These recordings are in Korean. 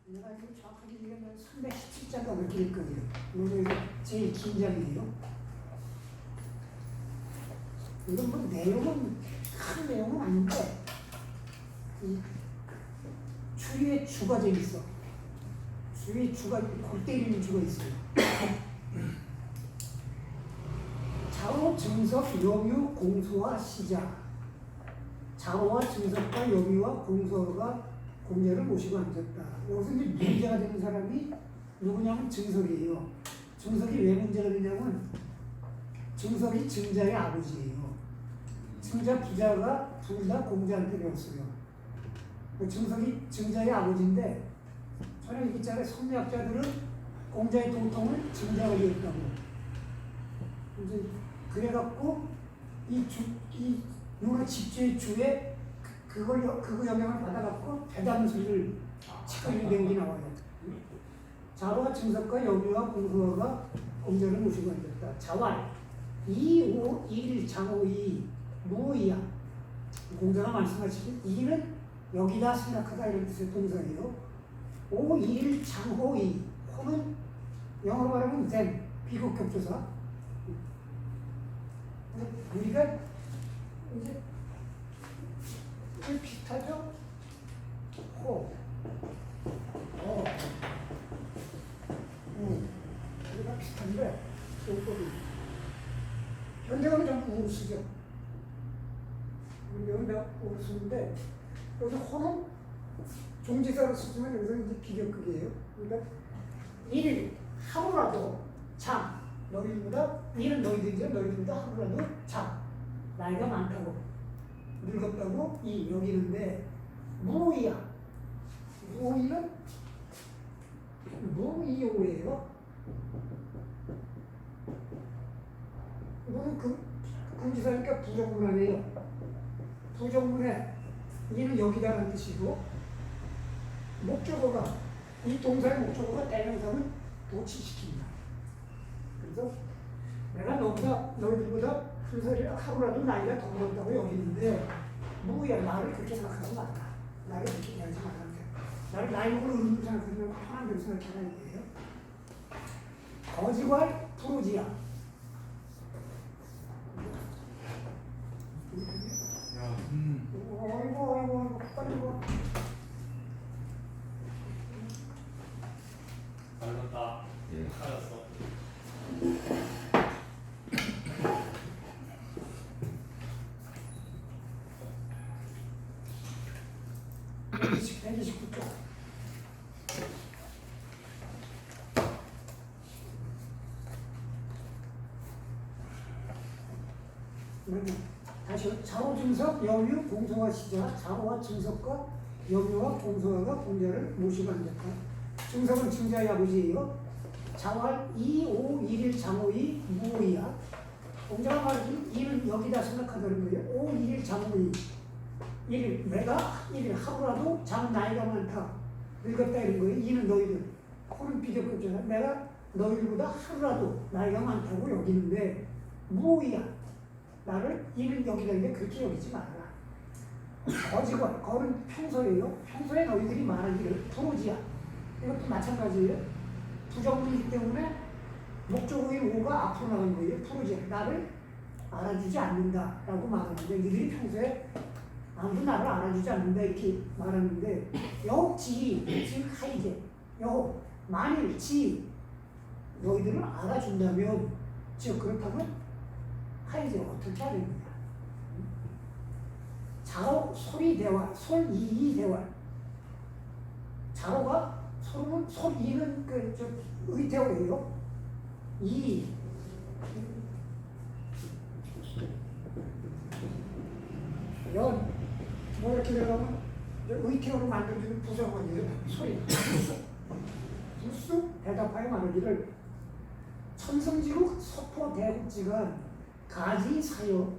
내가 지금 정확하게 얘기하면 317자가 그렇게 될 거예요. 이거 제일 긴 장이에요. 이건 뭐 내용은 큰 내용은 아닌데 이 주위에 주가 재밌어. 주위에 주가 골 때리는 주가 있어요. 자로 증석 여유 공소와 시자. 자로와 증석과 여유와 공소가 공자를 모시고 앉았다. 여기서 이제 문제가 되는 사람이 누구냐면 증석이에요. 증석이 왜 문제가 되냐면 증석이 증자의 아버지예요. 증자 부자가 둘 다 공자한테 배웠어요. 증석이 증자의 아버지인데 저는 여기 있잖아요. 성리학자들은 공자의 도통을 증자가 이었다고. 이제 그래갖고 이 누가 집주의 주에 그거 영향을 받아갖고 대담술을 치켜는 내용이 나와요. 자로와 증석과 여유와 공소가 공자를 모시고 앉았다. 자왈 2, 5, 1, 장호 2, 무이야. 공자가 말씀하시길 2는 여기다 생각하다 이런 뜻의 동사예요. 5, 1, 장호 2. 호는 영어로 말하면 then, 비급격조사. 우리가 이제 비슷하죠? 호, 우리가 비슷한데 요법이 현대어는 전부 우르스죠. 현대어는 우르스인데 여기서 호는 종지사로 쓰지만 여기서 이제 비격극이에요. 그러니까 1일 하루라도 참 너희들보다 1은 너희들이죠. 너희들보다 하루라도 참 나이가 많다고 늙었다고 이 여기는데 무이야. 무이는 무이오예요. 이거는 금지사니까 부정문안이에요. 부정문에 이는 여기다라는 뜻이고 목적어가 이 동사의 목적어가 대명사는 도치시킵니다. 그래서 내가 너희들보다 하루라도 나이가 더 먹었다고 여기는데 뭐야 나를 그렇게 생각하지 마라. 나를 그렇게 얘기하지 마라. 나를 나이 먹을 의미로 생각하면 편한 대로 생각해라 이거예요. 거지왈 프로지야. 어이구 빨리 뭐. 잘났다. 예. 잘했어. 다시 자로 증석 여유 공소와 시자. 자로와 증석과 여유와 공소가 공자를 모시고 앉았다. 증석은 증자의 아버지예요. 자왈 2, 5, 1일 장호이 무이야. 공자가 말하는 2는 여기다 생각하다는 거예요. 5, 1일 장호이 1일 내가 1일 하루라도 장 나이가 많다 늙었다 이런 거예요. 2는 너희들 호는 비교급잖아. 내가 너희들보다 하루라도 나이가 많다고 여기는데 무이야. 나를 2는 여기다는데 그렇게 여기지 말아라. 거지권 거는 평소예요. 평소에 너희들이 말하기를 프로지야. 이것도 마찬가지예요. 부정문이기 때문에 목적어인 오가 앞으로 나간 거예요. 프로지야. 나를 알아주지 않는다라고 말하는데 너희들이 평소에 아무도 나를 알아주지 않는다 이렇게 말하는데 여지 즉 하이제 여 만일 지 너희들을 알아준다면 즉 그렇다면 하이제 어떻게 하는 거야? 자로 소리 대화 솔 이이 대화. 자로가 솔은 솔 이는 저 의태어예요. 이 연 뭐 이렇게 들어가면 의태어로 만들어주는 부정어이에요. 소리 부수 대답하여 말하기를 천성지국 서포 대국지간 가지 사요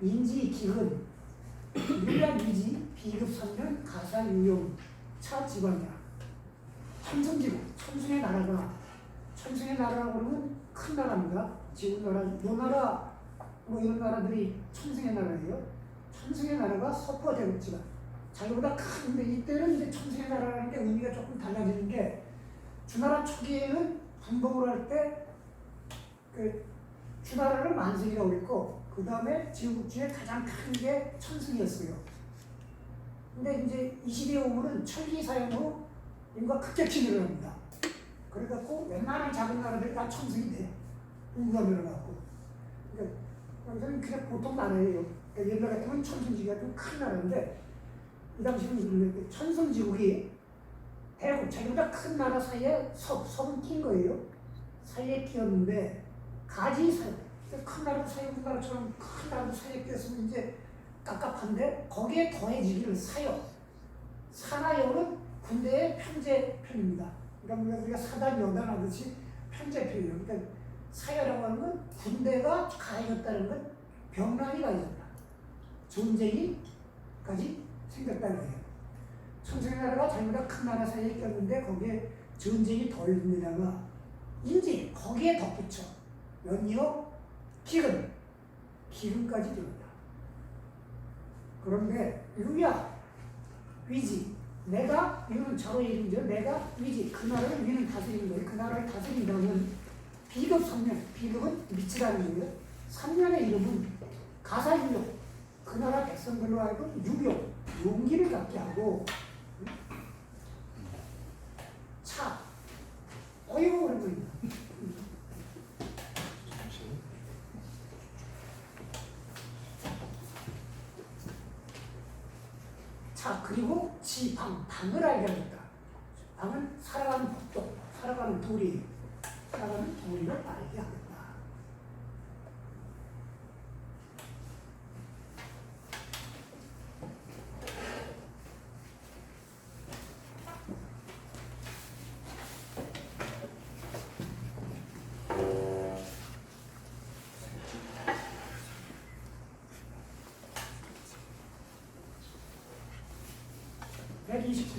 인지 기근 유야 유지 비급 선면 가사 유용 차 지방이야. 천성지국 천승의 나라가 천승의 나라라고 그러면 큰 나라입니다. 지금 나라 요 나라 뭐 이런 나라들이 천승의 나라예요. 천승의 나라가 서포 대국지간 자기보다 큰데 이때는 이제 천승의 나라라는 게 의미가 조금 달라지는 게 주나라 초기에는 분봉을 할 때 그 주나라를 만승이라고 그랬고 그 다음에 제국 중에 가장 큰 게 천승이었어요. 근데 이제 이 시대에 오면은 철기 사용으로 인구가 급격히 늘어납니다. 그래갖고 웬만한 작은 나라들이 다 천승이 돼요. 인구가 늘어나고. 그러니까 여기서는 그냥 보통 나라예요. 그러니까 옛날 같으면 천승지구가 좀 큰 나라인데 이 당시는 천승지국이 대국 자기보다 큰 나라 사이에 섬은 낀 거예요. 사이에 끼었는데 가지 사이 큰 나라도 사이에 큰 나라처럼 큰 나라도 사이에 끼었으면 이제 깝깝한데 거기에 더해지기를 사요. 사나요는 군대의 편제편입니다. 그러니까 우리가 사단 여단 하듯이 편제편이에요. 그러니까 사여라고 하는 건 군대가 가해졌다는 건 병란이 가해졌다. 전쟁이까지 생겼다는 거예요. 천승의 나라가 자기보다 큰 나라 사이에 꼈는데 거기에 전쟁이 덜립니다가 이제 거기에 덧붙여 연이어 기근까지 들어온다. 그런데 유야 위지 내가 이거는 저의 이름이죠. 내가 위지 그 나라를 위는 다스리는 거예요. 그 나라를 다스린다면 비급 3년 비급은 미치라는 거예요. 3년의 이름은 가사유욕 그 나라 백성들로 하여금 유욕 용기를 갖게 하고 차 어이구 그런 거입니다. 자 그리고 방을 알게 하겠다. 방은 살아가는 법도 살아가는 도리 살아가는 도리를 알게 하겠다.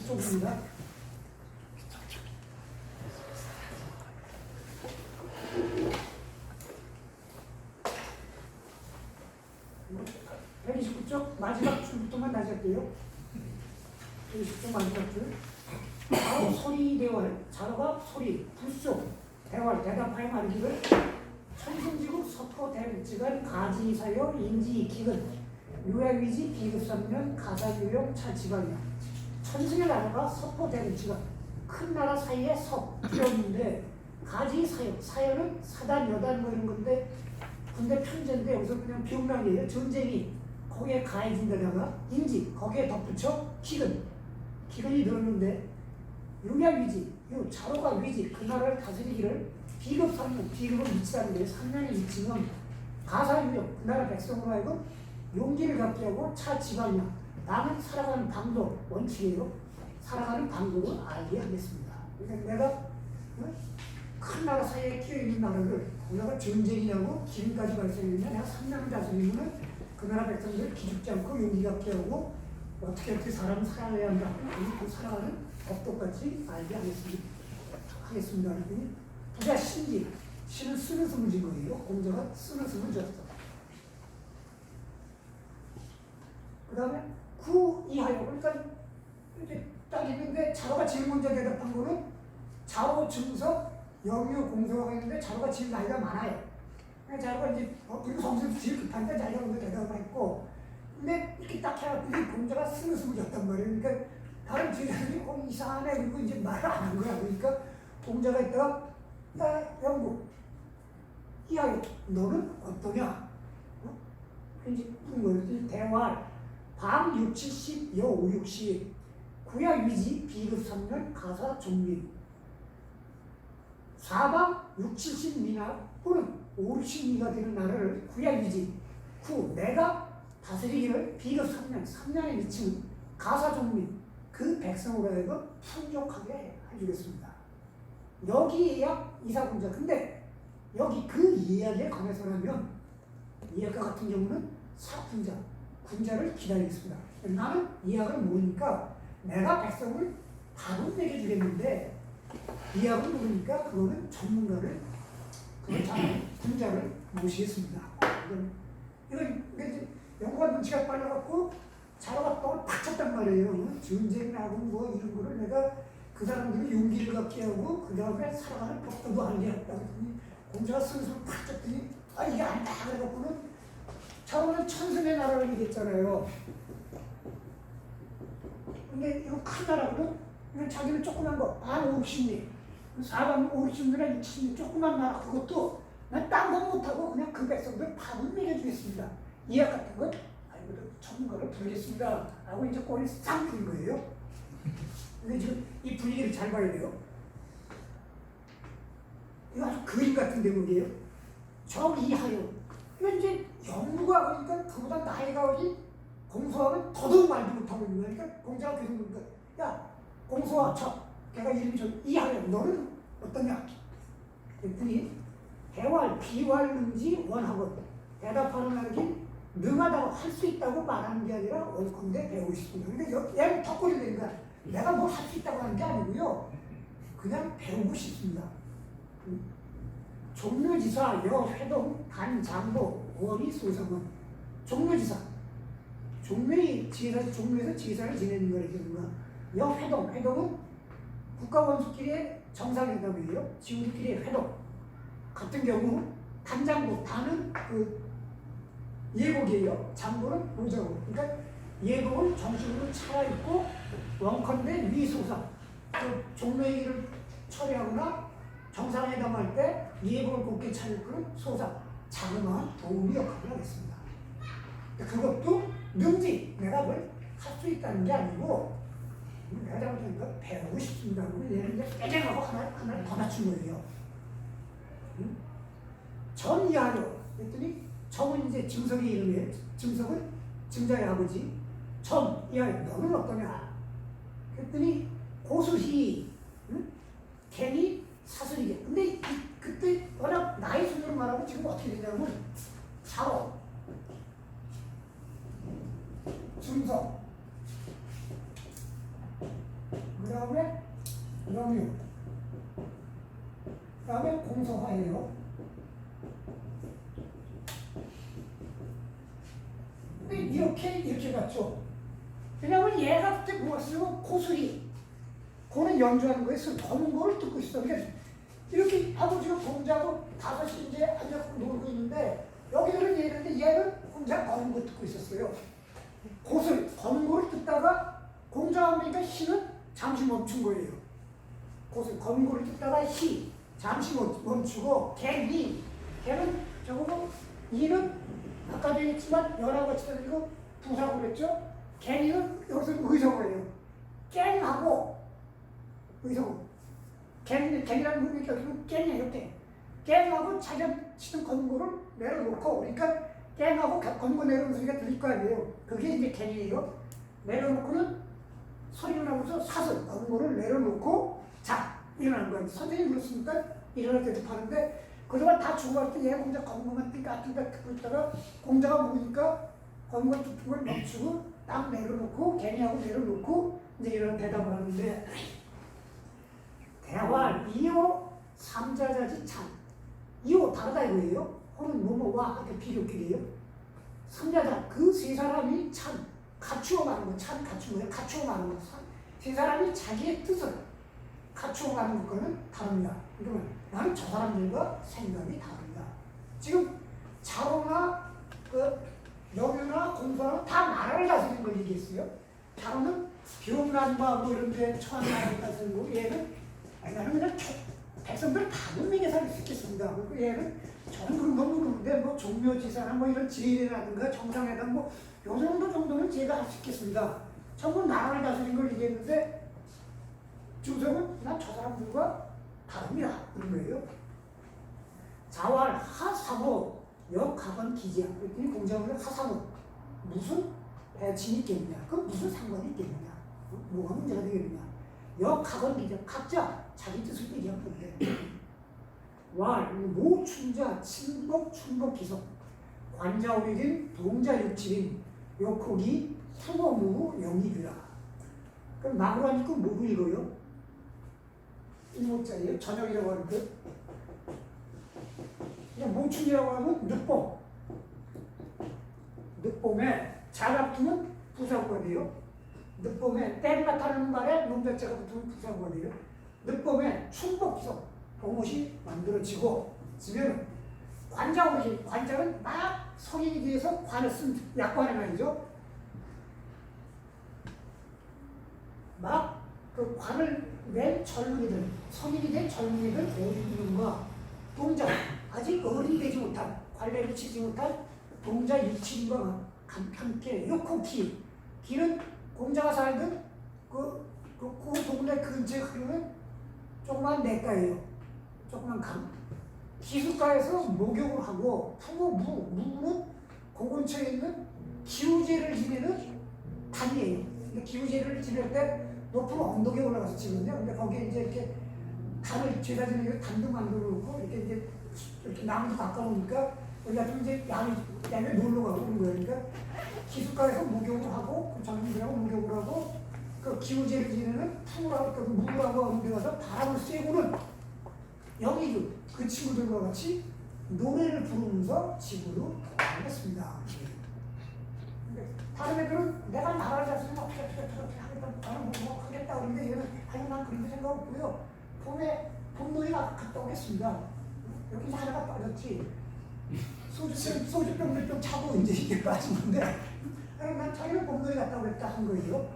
쪽입니다. 마지막 줄부터만 다시 할게요. 129쪽 마지막 줄. 자로 소리 대활, 자로가 소리, 불속, 대활, 대답하여 말기를 천승지국 서토 대립지간 가지사요 인지 기근 유야위지 비급삼년 가사유용 차지방이야. 천승의 나라가 서포 대립지간 큰 나라 사이에 끼었는데 가지 사역, 사역은 사단, 여단 뭐 이런 건데 군대 편제인데 여기서 그냥 병란이에요. 전쟁이 거기에 가해진 데다가 인지 거기에 덧붙여 기근이 늘었는데 유야위지, 요 자로가 위지 그 나라를 다스리기를 비급 3년, 비급은 미치다는 게 3년이 미치면 가사유역 그 나라 백성으로 하여금 용기를 갖게 하고 차지방이야. 나는 살아가는 방도 원칙이에요. 살아가는 방도를 알게 하겠습니다. 그러니까 내가 큰 나라 사이에 끼어있는 나라를 우리가 전쟁이냐고 기근까지 발생했냐 내가 3년을 다스리면 그 나라 백성들을 기죽지 않고 용기 갖게 하고 어떻게 사람을 살아내야 한다. 그 살아가는 법도까지 알게 하겠습니다. 그랬더니 부자 신지 신은 쓰는 숨을 진 거예요. 공자가 쓰는 숨을 졌어. 그 다음에 구 이하요. 그러니까 이렇게 딱 있는데 자로가 제일 먼저 대답한 거는 자로 증석 영유 공서가 있는데 자로가 제일 나이가 많아요. 자로가 이제 그리고 성실도 제일 급하니까 자기가 먼저 대답을 했고 근데 이렇게 딱 해갖고 공자가 쓰는 숨을 졌단 말이에요. 그러니까 다른 제자들이 이상하네 그리고 이제 말을 안 한 거야. 그러니까 공자가 있다가 야 영국 이하요 너는 어떠냐? 이제 묻는 대화 밤 6, 70, 여 5, 60 구야 위지 비급 3년 가사 종민 사방 6, 70 미나 또는 5, 60미가 되는 나라를 구야 위지 구 내가 다스리기를 비급 3년에 미치는 가사 종민 그 백성으로 하여금 풍족하게 해주겠습니다. 여기에야 이사군자. 근데 여기 그 이야기에 관해서라면 이 아까 같은 경우는 사군자 군자를 기다리겠습니다. 나는 이야기를 모르니까 내가 백성을 답은 먹여주겠는데 이야기를 모르니까 그거는 전문가를 군자를 모시겠습니다. 이건 이제 연구가 눈치가 빨라갖고 자로가 또 닥쳤단 말이에요. 전쟁이라고 뭐 이런 거를 내가 그 사람들이 용기를 갖게 하고 그 다음에 살아가는 법도도 알려했다 그랬더니 공자가 스스로 닥쳤더니 아 이게 아니다 그래갖고는 자로는 천승의 나라를 이겼잖아요. 근데 이거 큰 나라거든. 이건 자기는 조그만 거, 한 50리, 4만 50리나 60리 조그만 나라 그것도 난 딴 건 못하고 그냥 그 백성들 밥은 먹여주겠습니다. 이약 같은 건 아이고 전문가를 부르겠습니다. 하고 이제 꼬리 싹 푸는 거예요. 근데 지금 이 분위기를 잘 봐야 돼요. 이거 아주 그림 같은 대목이에요. 정이하여. 이건 이제 영무가 그러니까 그보다 나이가 어린 공소하면 더더욱 말도 못하고 있는 거니까 공자가 계속 그러니까 야 공소하 저 걔가 이름이 좀 이하여 너는 어떠냐 그랬더니 대활 비활능지 원하고 대답하는 말이 능하다고 할 수 있다고 말하는 게 아니라 원컨대 배우고 싶습니다. 근데 얘는 턱걸이 된 거야. 내가 뭘 할 수 있다고 하는 게 아니고요. 그냥 배우고 싶습니다. 종묘지사 여회동 단장도 원이 소성은 종묘지사 종묘에서 지사를 지내는 거예요. 여회동 회동은 국가원수끼리의 정상회담이에요. 지구들끼리의 회동 같은 경우 단장도 단은 그 예복이에요. 장보는 모자고. 그러니까 예복은 정식으로 차려입고 원컨대 미소상 그 종묘일을 처리하거나 정상회담할 때 예복을 곱게 차려입고는 소상 자그마한 도움이 역할을 하겠습니다. 그것도 능지 내가 뭘 할 수 있다는 게 아니고 내가 잘못하니까 배우고 싶습니다. 얘는 이제 빼내가고 하나를 더 낮춘 거예요. 전 이하로 그랬더니 정은 이제 증석의 이름이에요. 증석은 증자의 아버지. 전 이하로 너는 어떠냐? 그랬더니 고수희 괜히 사슬이게. 근데 그때 워낙 나이 순으로 말하고 지금 어떻게 되냐면 자로 증석 그 다음에 영유 그 다음에 공소화예요. 근데 이렇게 갔죠. 왜냐하면 얘가 그때 뭐였어요? 고수리 고는 연주하는 거에 검은 거를 듣고 있어. 그러니까 이렇게 하고 지금 공자도 5시 이제 앉아서 놀고 있는데 여기는 얘는 혼자 검은 거 듣고 있었어요. 고술 검은 거를 듣다가 공자가 오니까 시는 잠시 멈춘 거예요. 고술 검은 거를 듣다가 시 잠시 멈추고 걔는 저거고 이는 아까도 얘기했지만 연하같이 들리고 부사고 그랬죠. 걔는 여기서 의성어예요. 깽하고 의성어. 갱이라는 분이 여기는 깽이에요. 깽하고 자기가 치는 건고를 내려놓고 그러니까 깽하고 건고 내려오는 소리가 들릴 거 아니에요. 그게 이제 갱이에요. 내려놓고는 소리가 나면서 사슬 건고를 내려놓고 자 일어나는 거예요. 선생님이 그렇습니까? 일어날 때 하는데 그동안 다 주고할 때 얘 공자 건고만 띵까띵까 듣고 있다가 공자가 모으니까 건고 듣는 걸 멈추고 딱 내려놓고 갱이하고 내려놓고 이제 이런 대답을 하는데 대활, 이호, 삼자자지 찬. 이호 다르다 이거예요. 호는 뭐뭐와 이렇게 비교끼리예요. 삼자자 그 세 사람이 찬 갖추어 가는 거. 찬 갖추어 거예요. 갖추어 가는 거. 세 사람이 자기의 뜻을 갖추어 가는 것과는 다릅니다. 그러면 나는 저 사람들과 생각이 다릅니다. 지금 자로나 그 영유나 공소나 다 나라를 다스리는 걸 얘기했어요. 자로는 병난과 뭐 이런 데 처한 나라를 다스리는 거고 얘는 아니, 나는 그냥 백성들 다 문명에 살 수 있겠습니다. 그리고 얘는 저는 그런 건 모르는데 뭐 종묘지사나 뭐 이런 지혜라든가 정상회담 뭐 요 정도는 제가 할 수 있겠습니다. 전부 나라를 다스린 걸 얘기했는데 중성은 난 저 사람들과 다릅니다. 그런 거예요. 자활 하사모 역학원 기지야. 그랬더니 공자는 하사모 무슨 배친이 있겠느냐? 그 무슨 상관이 있겠느냐? 뭐가 문제가 되겠느냐? 역학원 기지야. 각자 자기 뜻을 얘기한 건데 왈 모춘자 친복 춘복 기성 관자오리린 동자 육칠인 역혹이 상어무 영입이라. 그럼 막으로 하니까 뭐로 읽어요? 일모자예요. 저녁이라고 하는 거. 그냥 모춘이라고 하면 늦봄. 늦봄에 자갑두면 부사구가 돼요. 늦봄에 때를 나타내는 말에 논자자가 붙으면 부사구가 돼요. 늦봄에 충복성 봄옷이 만들어지고 지면 관자오르기 관자는 막 성인이 뒤에서 관을 쓴 약관의 말이죠. 막 그 관을 낸 젊은이들 성인이 된 젊은이들 어린이들과 동자 아직 어른이 되지 못한 관례를 치지 못한 동자 유치인과 함께 요코 길은 공자가 살던 그 동네 근처에 흐르는 조그만 냇가예요. 조그만 강. 기슭가에서 목욕을 하고 무는 그 근처에 있는 기우제를 지내는 단이에요. 근데 기우제를 지낼 때 높은 언덕에 올라가서 지거든요. 근데 거기에 이제 이렇게 단을 죄다 지내고 단도 만들어 놓고 이렇게 나무도 가까우니까 우리가 좀 이제 양이 놀러 가고 그런 거예요. 그러니까 기슭가에서 목욕을 하고 그 젊은이들하고 목욕을 하고 그 기우제를 지내는 푸라고 무라고 하는 데 가서 바람을 쐬고는 여기 그 친구들과 같이 노래를 부르면서 지구로 돌아가겠습니다. 다른 애들은 내가 나라를 잡으면 어떻게 하겠다, 나는 뭐 하겠다 그러는데 얘는 아니 난 그런 생각 없고요. 봄에 봄놀이가 갔다 오겠습니다. 여기 하나가 빠졌지. 소주병 몇 병 차고 이제 이게 빠진 건데 난 자기는 봄놀이 갔다 오겠다 한 거예요.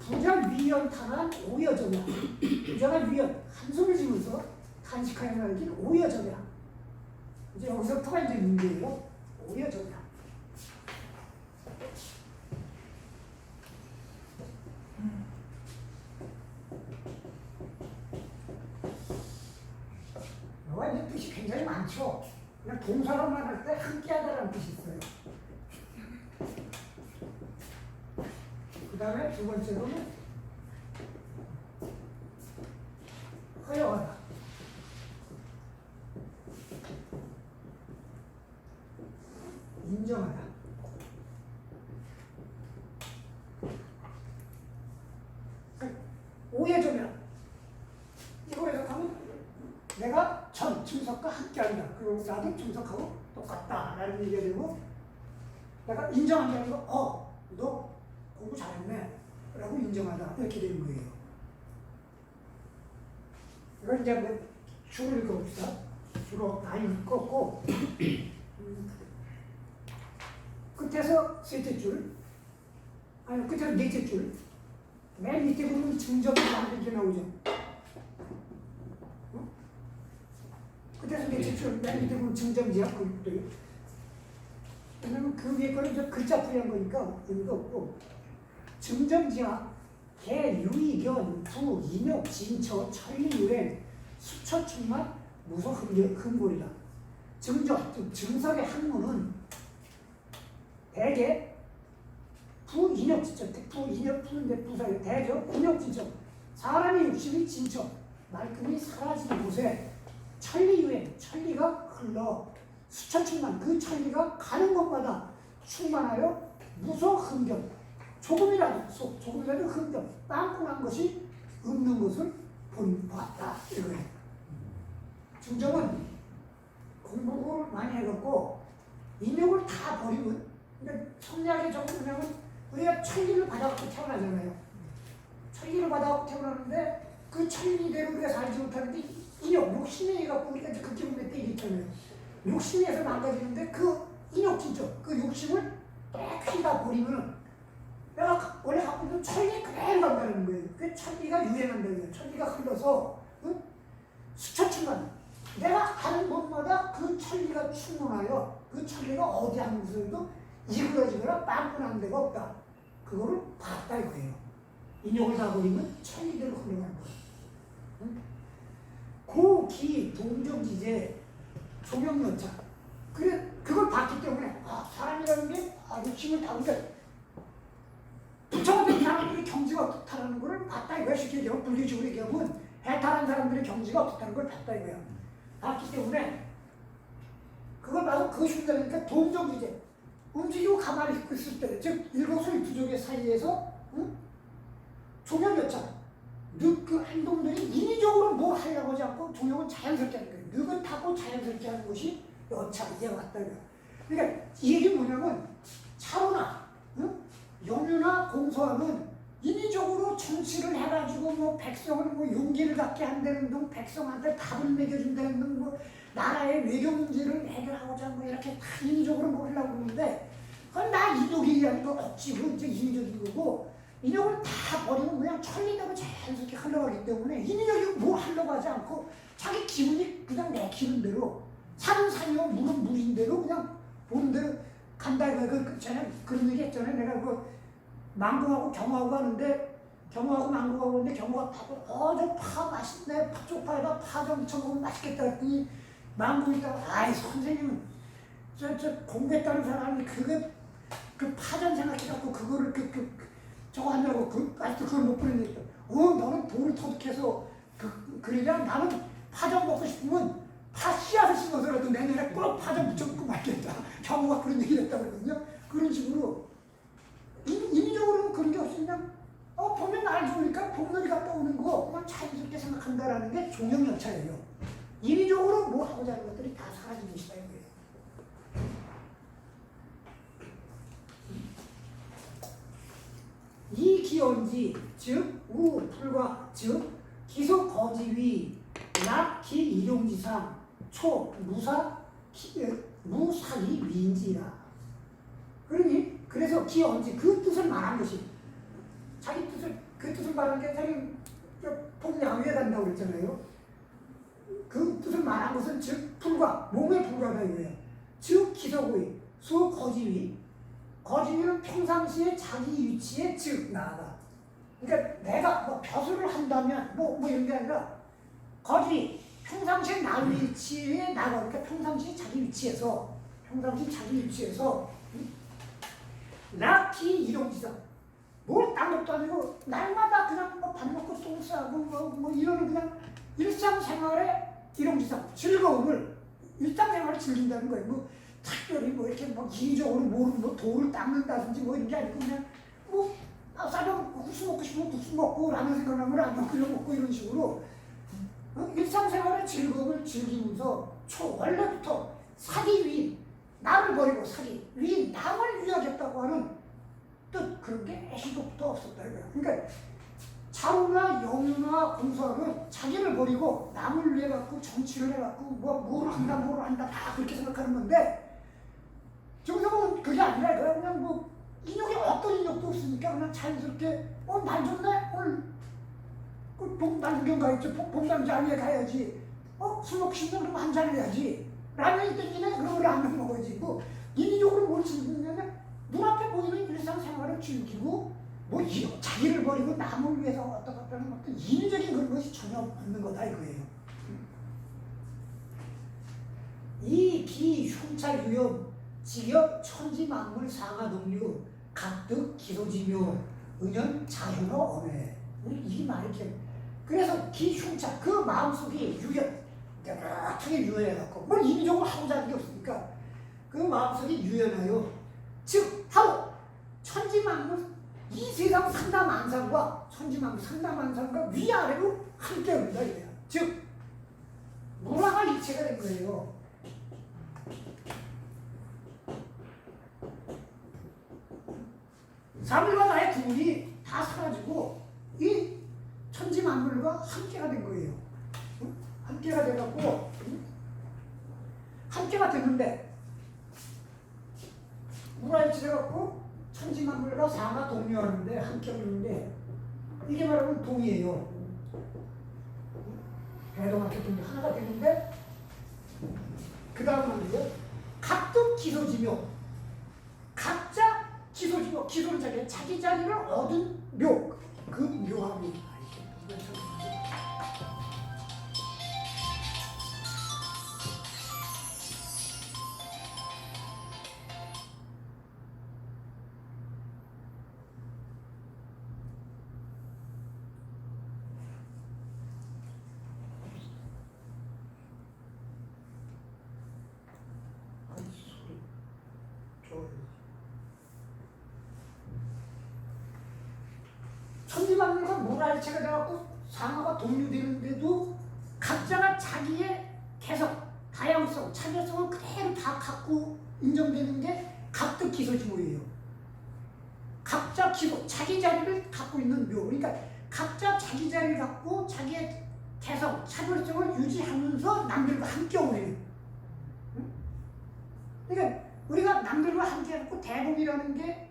부자 위연 탄한 오여정이야. 부자가 위연 한숨을 지면서 간식하여 말긴 오여정이야. 이제 여기서부터가 이제 문제예요. 오여정이야. 뭐가 이제 뜻이 굉장히 많죠. 그냥 동사로만 할 때 함께하다라는 뜻이 있어요. 그 다음에 두 번째로는 허용하다. 인정하다. 오해점이야. 이거 해석하면 내가 전 증석과 함께한다. 그리고 나도 증석하고 똑같다라는 얘기가 되고 내가 인정한다는 거, 너 공부 잘했네 라고 인정하다 이렇게 되는 거예요. 이걸 이제 뭐 줄을 읽어봅시다. 주로 많이 읽었고 끝에서 셋째 줄 아니 끝에서 넷째 줄 맨 밑에 보면 증점이 이렇게 나오죠. 끝에서 넷째 줄 맨 밑에 보면 증점지야. 왜냐면 그 위에 거는 이제 글자 풀이한 거니까 의미가 없고 증점지야 개, 유의견, 부, 인욕, 진처, 천리유행, 수처충만, 무소, 흠골이다. 증점, 증석의 학문은 대개 부, 인욕, 진처, 부, 인욕, 푸는데 부사에 대죠. 인욕, 진처. 사람의 욕심이 진처, 말끔히 사라지는 곳에 천리유행, 천리가 흘러 수처충만, 그 천리가 가는 곳마다 충만하여 무소, 흠견, 조금이라도 흠견, 빵꾸난 것이 없는 것을 보았다. 이거예요. 중점은 공부를 많이 해갖고 인욕을 다 버리면, 그러니까 성리학의 정도냐면 우리가 천리를 받아갖고 태어나잖아요. 천리를 받아갖고 태어나는데 그 천리대로 우리가 살지 못하는데 인욕, 욕심에 해갖고 우리가 그 기분에 때 있잖아요. 욕심에서 망가지는데 그 인욕 진짜 그 욕심을 깨끗이 다 버리면은 내가 원래 갖고 있는 천리 그대로 간다는 거예요. 그 천리가 유행한다는 거예요. 천리가 흘러서 수처충만 내가 하는 곳마다 그 천리가 충만하여 그 천리가 어디 한 곳에도 이그러지거나 빵꾸난 데가 없다. 그거를 봤다 이거예요. 인욕을 다 버리면 천리대로 흘러가는 거예요. 고기 동정지제 조명연차 그걸 봤기 때문에 사람이라는 게 욕심을 다운데 부처가 사람들의 경지가 어떻다는 걸 봤다 이거야. 쉽게 얘기하면 분리적으로 얘기하면 해탈한 사람들의 경지가 어떻다는 걸 봤다 이거야. 봤기 때문에 그걸 봐서 그것이 된다니까 동정지제 움직이고 가만히 있을 때 즉 일거수일 부족의 사이에서 조명연차 그 행동들이 인위적으로 뭘 하려고 하지 않고 조명은 자연스럽게 하는 거예요. 늑은 타고 자연스럽게 하는 것이 여차 이해가 왔다. 그러니까 이 얘기는 뭐냐면 차로나 영유나 공소하는 인위적으로 정치를 해가지고 뭐 백성을 뭐 용기를 갖게 한다는 등 백성한테 밥을 먹여준다는 등 뭐 나라의 외교 문제를 해결하고자 뭐 이렇게 다 인위적으로 뭐 하려고 그러는데 그건 나 인욕이 아니고 억지로 이제 인위적인 거고 인욕을 다 버리면 그냥 천리대로 자연스럽게 흘러가기 때문에 인위적인 뭐 하려고 하지 않고 자기 기분이 그냥 내키는 대로 산은 산이요 물은 물인 대로 그냥 보는 대로 간다. 전에 그런 얘기 했잖아요. 내가 그 망고하고 경호하고 가는데 경호하고 망고하고 가는데 경호가 파고 저 파 맛있네. 쪽파에다 파 좀 쳐먹으면 맛있겠다 했더니 망고 있다가 아이 선생님은 저 공부했다는 사람이 그 파전 생각해갖고 그거를 저거 하냐고 아직도 그걸 못 보냈는데 너는 돌을 터득해서 그러냐 나는 파전 먹고 싶으면 파 씨앗을 심어서라도 내년에 꼭 파전 묻혀먹고 말겠다. 경호가 그런 얘기를 했다고 그러거든요. 그런 식으로 인위적으로는 그런 게 없이 그냥 보면 날 좋으니까 봄놀이 갔다 오는 거 그냥 자연스럽게 생각한다라는 게 종영연차예요. 인위적으로 뭐 하고자 하는 것들이 다 사라지는 시대예요. 이 기원지 즉 우 불과 즉 기속 거지위 락 기 일용지상 초 무사 무사기 위인지라. 그러니 그래서 기원지 그 뜻을 말한 것이 자기 뜻을 그 뜻을 말한 게 자기 폭양위에 간다고 그랬잖아요. 그 뜻을 말한 것은 즉 불과 몸의 불과가 이거예요. 즉 기속의 수 거지위 거지위는 평상시에 자기 위치에 즉 나아가. 그러니까 내가 뭐 벼슬을 한다면 뭐 이런 게 아니라 거지위 평상시에 나 위치에 나가. 그러니까 평상시 자기 위치에서 낙기 일용지상 뭘 딴 것도 아니고 날마다 그냥 밥 먹고 똥 싸고 뭐 이러는 그냥 일상생활의 일용지상 즐거움을 일상생활을 즐긴다는 거예요. 뭐 특별히 뭐 이렇게 뭐 기적으로 뭐 돌을 닦는다든지 뭐 이런 게 아니고 그냥 뭐 싸면 국수 먹고 싶으면 국수 먹고 라면 생각나면 라면 끓여 먹고 이런 식으로 일상생활의 즐거움을 즐기면서 원래부터 사기 위인 나를 버리고 사기 위인 남을 위하겠다고 하는 뜻 그런 게 애시부터 없었다 이거야. 그러니까 자우나 영유나 공소하는 자기를 버리고 남을 위해 갖고 정치를 해갖고 뭘 한다 다 그렇게 생각하는 건데 정성은 그게 아니라 그냥 뭐 인욕이 어떤 인욕도 없으니까 그냥 자연스럽게 날 좋네 오늘 날 구경 가야지 봄담자위에 가야지 술 먹고 싶으면 그럼 한잔 해야지 라면이 땡기네 그럼 라면 먹어야지 뭐 인위적으로 뭘 즐기냐면 눈앞에 보이는 일상생활을 즐기고 뭐 자기를 버리고 남을 위해서 어떤 인위적인 그런 것이 전혀 없는 거다 이거예요. 이 기흉차 유염 직역 천지만물 상하동류 각득 기소지묘 은연 자효로 어매. 이게 말이 이렇게 그래서 기흉차 그 마음속이 유연 깨끗하게 유연해갖고 뭘 인위적으로 하고자 하는 게 없으니까 그 마음속이 유연하여 즉 바로 천지만물 이 세상 상다만상과 천지만물 상다만상과 위아래로 함께 온다 이거야. 즉 문화가 일체가 된 거예요. 사물과 나의 구분이 다 사라지고 이 천지만물과 함께가 된 거예요. 함께가 돼갖고 함께가 됐는데 문화일체돼갖고 천지만물과 사가 동요하는데 함께 하는데 이게 말하면 동이에요. 배동학교 동이 하나가 되는데 그 다음 말이에요. 각득 기소지묘 각자 기소지묘 기소는 자기 자리를 얻은 묘 그 묘함이 천지만물과 문화일체가 돼갖고 상하가 동류되는데도 각자가 자기의 개성, 다양성, 차별성을 그대로 다 갖고 인정되는 게 각득 기소지모예요. 각자 기소, 자기 자리를 갖고 있는 묘. 그러니까 각자 자기 자리를 갖고 자기의 개성, 차별성을 유지하면서 남들과 함께 오래요. 응? 그러니까 우리가 남들과 함께 하고 대복이라는 게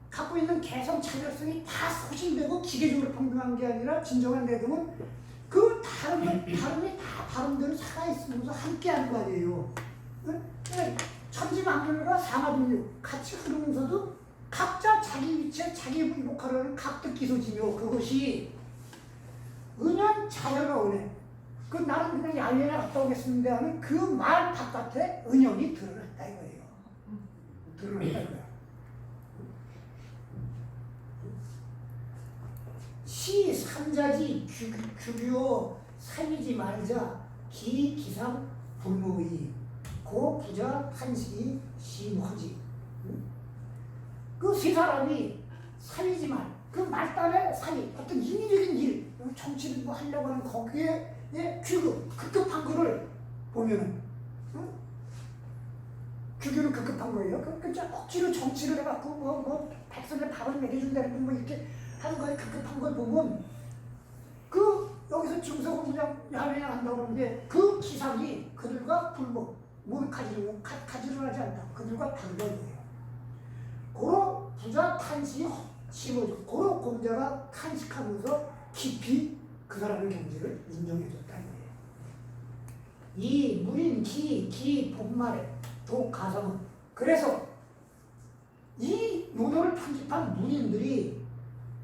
갖고 있는 개성, 차별성이 다 소신되고 기계적으로 평등한 게 아니라 진정한 대등은 그 다름이 다 다른대로 살아있으면서 함께 하는 거 아니에요. 응? 그러니까 천지만물과 상하분류 같이 흐르면서도 각자 자기 위치에 자기 역할을 각득 기소지며 그것이 은연 자연어원에 그 나는 그냥 야외에 갔다 오겠습니다 하는 그 말 바깥에 은연이 드러났다 이거예요. 드러났다 이거야. 시 삼자지 규규어 살리지 말자 기 기상 불무의 고 부자 한식이 심하지. 그 세 사람이 살리지 말, 그 말단의 사이 어떤 인위적인 일, 정치를 뭐 하려고 하는 거기에 급급한 거를 보면은, 응? 규규는 급급한 거예요. 그러니까 억지로 정치를 해갖고 뭐 백성의 밥을 먹여준다는 뭐 이렇게 하는 거에 급급한 걸 보면 그 여기서 중석은 그냥 야외에 한다고 하는데 그 기상이 그들과 불목, 뭘 가지를 하지 않다. 그들과 다른 거예요. 고로 부자 탄식이 심어져. 고로 공자가 탄식하면서 깊이 그 사람의 경지를 인정해줬다는 거예요. 이 물인 기 복말에 도 가성은 그래서 이 논어를 편집한 문인들이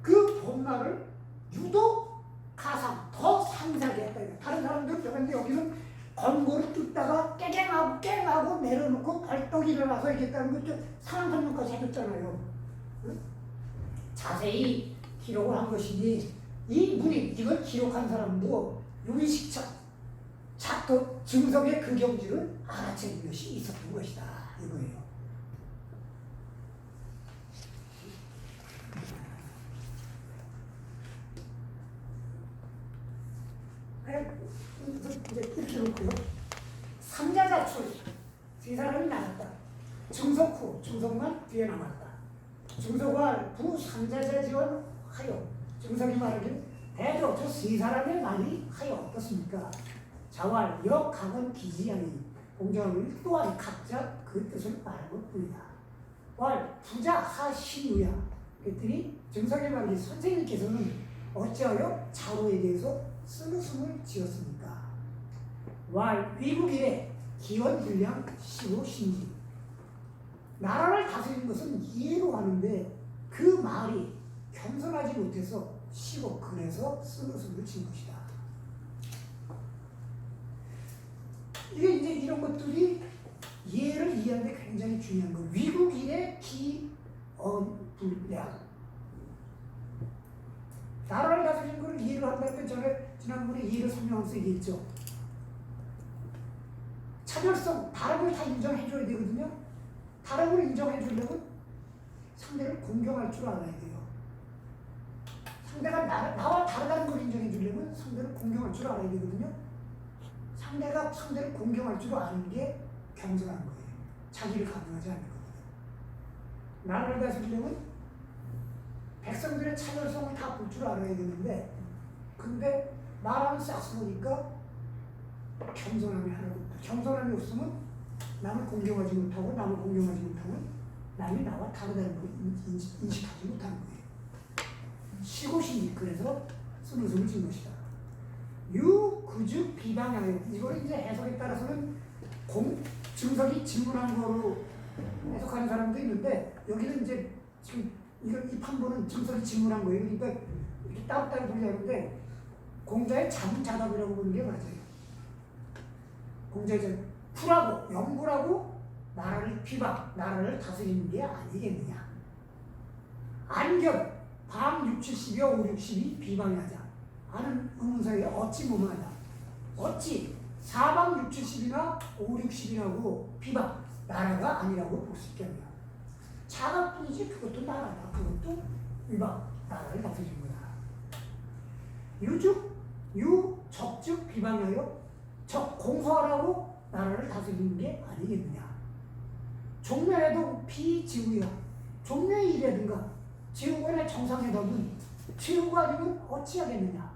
그 복말을 유독 가상 더 상세하게 했다. 다른 사람들 그런데 여기는 권고를 뜯다가 깨갱하고 내려놓고 벌떡 일어나서 얘기했다는 것도 상황 설명까지 해줬잖아요. 응? 자세히 기록을 한 것이니 이 문인 이걸 기록한 사람도 유의식적 작도 증석의 그 경지를 알아채는 것이 있었던 것이다 이거예요. 이제 이렇게 놓고요. 삼자자출 세 사람이 나갔다. 증석 후 증석만 뒤에 남았다. 증석과 부삼자자 지원하여 증석이 말하길 대조 저 세 사람의 말이 하여 어떻습니까? 자왈 역학은 기지하니 공자는 또한 각자 그 뜻을 말한 것뿐이다. 왈 부자 하시유야 그랬더니 증석이 말하길 선생님께서는 어찌하여 자로에 대해서 쓴웃음을 지었습니까? 왈 위국일에 기원불량 시고 신지 나라를 다스리는 것은 이해로 하는데 그 말이 겸손하지 못해서 시고 그래서 쓴웃음을 진 것이다. 이게 이제 이런 것들이 이해를 이해하는 데 굉장히 중요한 거. 위국일에 기원불량 나라를 다스리는 것을 이해를 한다는 건 전에 지난번에 이해를 설명하면서 얘기했죠. 차별성, 다름을 다 인정해줘야 되거든요. 다름을 인정해주려면 상대를 공경할 줄 알아야 돼요. 상대가 나와 다르다는 걸 인정해주려면 상대를 공경할 줄 알아야 되거든요. 상대가 상대를 공경할 줄 아는 게 겸손한 거예요. 자기를 감당하지 않는 거거든요. 나라를 다스리려면 백성들의 차별성을 다 볼 줄 알아야 되는데 근데 말하는 싹스 보니까 겸손함이 하나도 없다. 겸손함이 없으면 남을 공경하지 못하고 남을 공경하지 못하면 남이 나와 다르다는 걸 인식하지 못하는 거예요. 시고신이 그래서 쓴웃음을 진 것이다. 유그즉 비방하여 이거를 이제 해석에 따라서는 증석이 질문한 거로 해석하는 사람도 있는데 여기는 이제 지금 이 판본은 증석이 질문한 거예요. 그러니까 이렇게 따로따로 분류하는데 공자의 자문자답이라고 보는 게 맞아요. 공자의 풀하고 연구라고 나라를 비방, 나라를 다스리는 게 아니겠느냐. 안견, 방 6, 70이여 5, 60이 비방하자. 하는 의문사에 어찌 무마하다. 어찌 사방 6, 70이나 5, 60이라고 비방, 나라가 아니라고 볼 수 있겠냐. 자각뿐이지 그것도 나라다. 그것도 위방, 나라를 다스리는 거다. 적즉 비방하여 적 공소하라고 나라를 다스리는 게 아니겠느냐. 종묘에도 비지우야 종묘의 일이라든가 지구본의 정상에 넣으면 최후가 되면 어찌하겠느냐.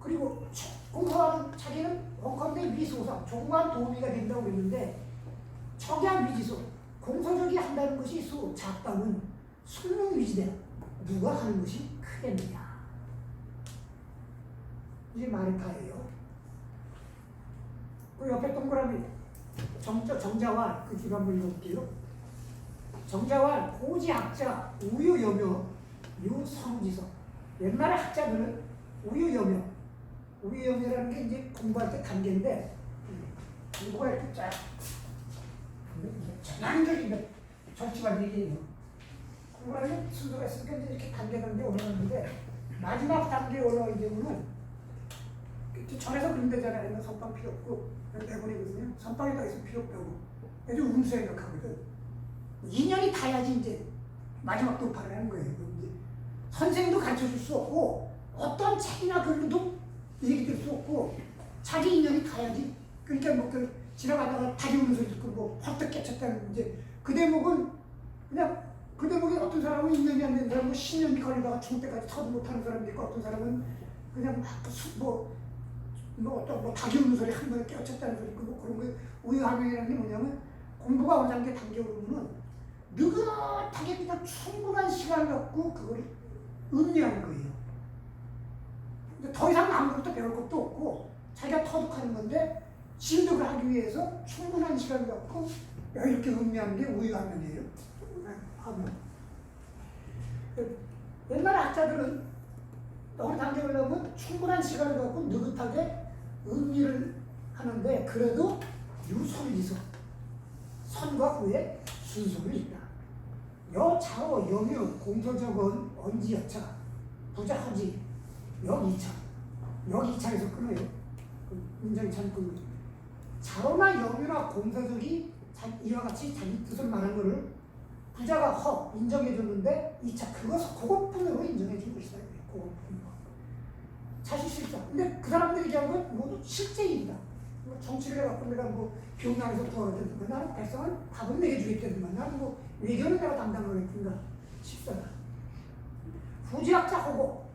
그리고 공부하는 자기는 원컨대 위소상 조그만 도우미가 된다고 그랬는데 척야 위지소 공소적이 한다는 것이 작다면 숙명위지대 누가 하는 것이 크겠느냐. 이게 마르타예요. 그 옆에 동그라미 정자왈 그 뒤로 한번 읽어볼게요. 정자왈 고지학자 우유여묘 유성지서. 옛날에 학자들은 우유여묘라는 게 이제 공부할 때 단계인데 공부할 때 쫙 전환적인 정치관 얘기예요. 공부하는 순서가 있으니까 이제 이렇게 단계 올라가는데 마지막 단계에 올라가게 되면은 전에서 그린대잖아요. 선빵 필요 없고 내보내거든요. 선빵에다 있으면 필요 없다고. 아주 운수 생각하거든. 2년이 다야지 이제 마지막 돌파를 하는 거예요. 이제 선생도 가르쳐줄 수 없고 어떤 책이나 글도 얘기 들 수 없고 자기 2년이 다야지. 그러니까 뭐 지나가다가 다리 우는 소리 듣고 뭐 헛떡 깨쳤다는 이제 그 대목은 그냥 그 대목에 어떤 사람은 2년이 안 된 사람은 10년 걸리다가 죽을 때까지 터도 못하는 사람도 있고 어떤 사람은 그냥 어떤 닭이 우는 소리 한 번에 깨쳤다는 소리 있고 뭐 그런 거 우유하명이라는 게 뭐냐면 공부가 어느 단계 오르면 느긋하게 그냥 충분한 시간을 갖고 그걸 음미하는 거예요. 근데 더 이상 아무것도 배울 것도 없고 자기가 터득하는 건데 진득을 하기 위해서 충분한 시간을 갖고 이렇게 음미하는 게 우유하명이에요. 옛날 학자들은 어느 단계에 올라오면 충분한 시간을 갖고 느긋하게 음미를 하는데 그래도 유솔리서 선과 후에 순서를 있다. 여차오 여묘 공소적은 언지여차 부자하지 여기차 여기차에서 끊어요. 문장이 참 끊어요. 자로나 여묘나 공소적이 이와 같이 자기 뜻을 말한 것을 부자가 인정해줬는데 2차 그것뿐으로 인정해준 것이다. 그것뿐으로. 자신실자. 근데 그 사람들이 얘기한 건 모두 실제 일이다. 뭐 정치를 해갖고 내가 뭐 병나에서 도와줬든가 나는 백성은 밥을 먹여주겠다든가 나는 뭐 외교는 내가 담당하겠든가 싶다. 후지학자 호고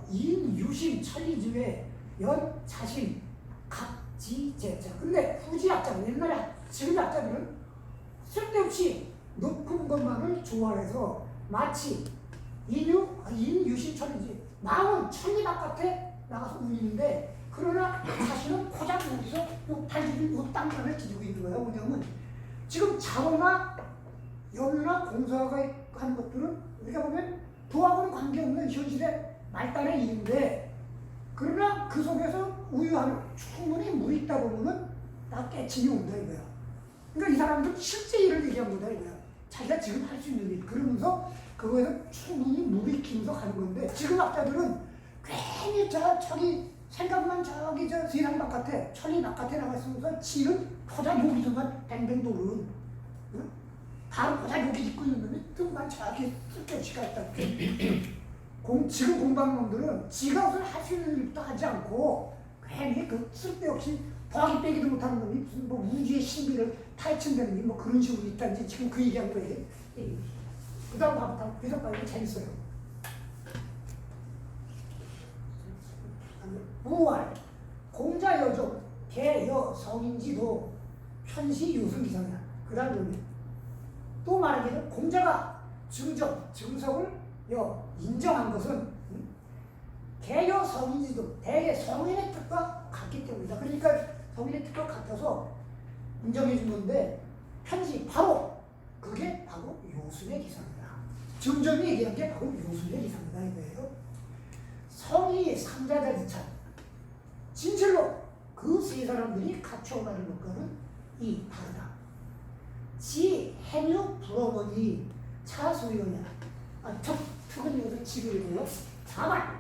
인유심 천리주의 연 자신 각지제자. 근데 후지학자 옛날에 지금 학자들은 쓸데없이 높은 것만을 좋아해서 마치 인유심 천리지 마음은 천리 바깥에 나가서 울리는데 그러나 자신은 고작 여기서 요 땅만을 지니고 있는 거예요. 뭐냐면 지금 자로나 여유나 공사가 하는 것들은 우리가 보면 도하고는 관계없는 현실의 말단의 일인데 그러나 그 속에서 우유하는 충분히 물이 있다 보면은 다 깨침이 온다 이거야. 그러니까 이 사람들은 실제 일을 얘기한 거다 이거야. 자기가 지금 할 수 있는 일. 그러면서 그거에서 충분히 물이 끼면서 가는 건데 지금 학자들은 괜히 저기 생각만 저 세상 바깥에 천리 바깥에 나가 있으면서 지는 포자 여기서만 뱅뱅 도는 바로 포자 여기 짓고 있는 놈이 뜸만 저기 쓸데없이 갔다. 지금 공부하는 놈들은 지가 무슨 할 수 있는 일도 하지 않고 괜히 그 쓸데없이 더하기 빼기도 못하는 놈이 무슨 뭐 우주의 신비를 파헤친다는 게 뭐 그런 식으로 있다는지 지금 그 얘기한 거예요. 그 다음 봐봐. 그래서 봐요. 재밌어요. 무활 공자 여종 개여 성인지도 편시 요승 기상이야. 그 다음에 또 말하기를 공자가 증석을 인정한 것은 개여 성인지도 대개 성인의 뜻과 같기 때문이다. 그러니까 성인의 뜻과 같아서 인정해 준 건데 편시 바로 그게 바로 요순의 기상이다. 증정이 얘기한 게 바로 요순의 기상이다 이거예요. 성이 상자자지찬 진실로 그 세 사람들이 갖춰가는 것과는 이 다르다. 지 해묘 불어머니 차소연이야. 특은 여기서 지글이고요. 자만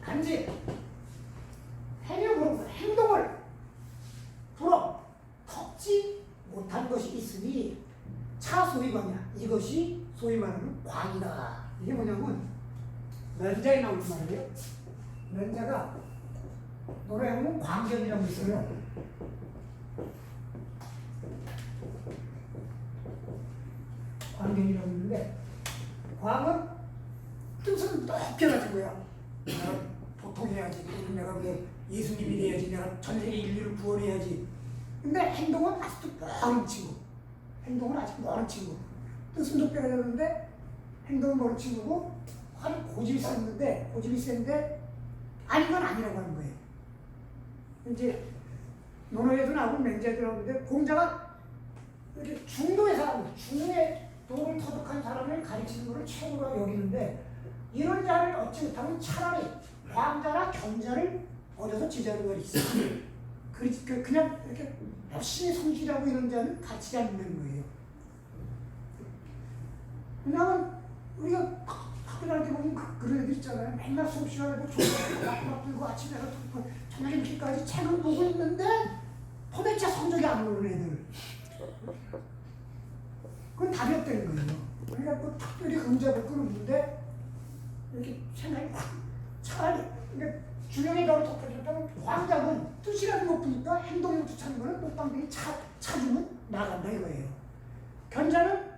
간지 해묘 불어머니 행동을 불어 덮지 못한 것이 있으니 차소위관이야. 이것이 소위 말하는 광이다. 이게 뭐냐면 면자에 나오는 말이에요. 면자가 노래에 보면 광경이라고 있어요. 광견이라고 하는데 광은 뜻은 높여가지고요. 내가 보통해야지. 내가 왜 예수님이 돼야지. 내가 전세계 인류를 구원해야지. 근데 행동은 아직도 멀은 친구. 행동은 아직 멀은 친구. 뜻은 높여가지는데 행동은 멀은 친구고 화는 고집이 센데 아닌 건 아니라고 하는 거예요. 이제 논어에도 나오고 맹자에도 나오는데 공자가 이렇게 중도의 사람, 중의 도를 터득한 사람을 가르치는 것을 최고로 여기는데 이런 자를 얻지 못하면 차라리 왕자나 경자를 얻어서 지지하는 걸 있어요. 그냥 이렇게 열심히 성실하고 이런 자는 가르치지 않는 거예요. 왜냐하면 우리가 학교 다닐 때 보면 그런 애들 있잖아요. 맨날 수업 시간에 막 들고 아침에 가서 저녁 이렇게까지 책을 보고 있는데 도대체 성적이 안 오르는 애들. 그건 답이 없다는 거예요. 그러니까 뭐 특별히 금자볼 건 없는데 이렇게 생각이 차라리 그러니까 주령의 가로 덮어졌다면 황작은 뜻이라도 높으니까 행동이 못하는 거는 똑방댕이 차주면 나간다 이거예요. 견자는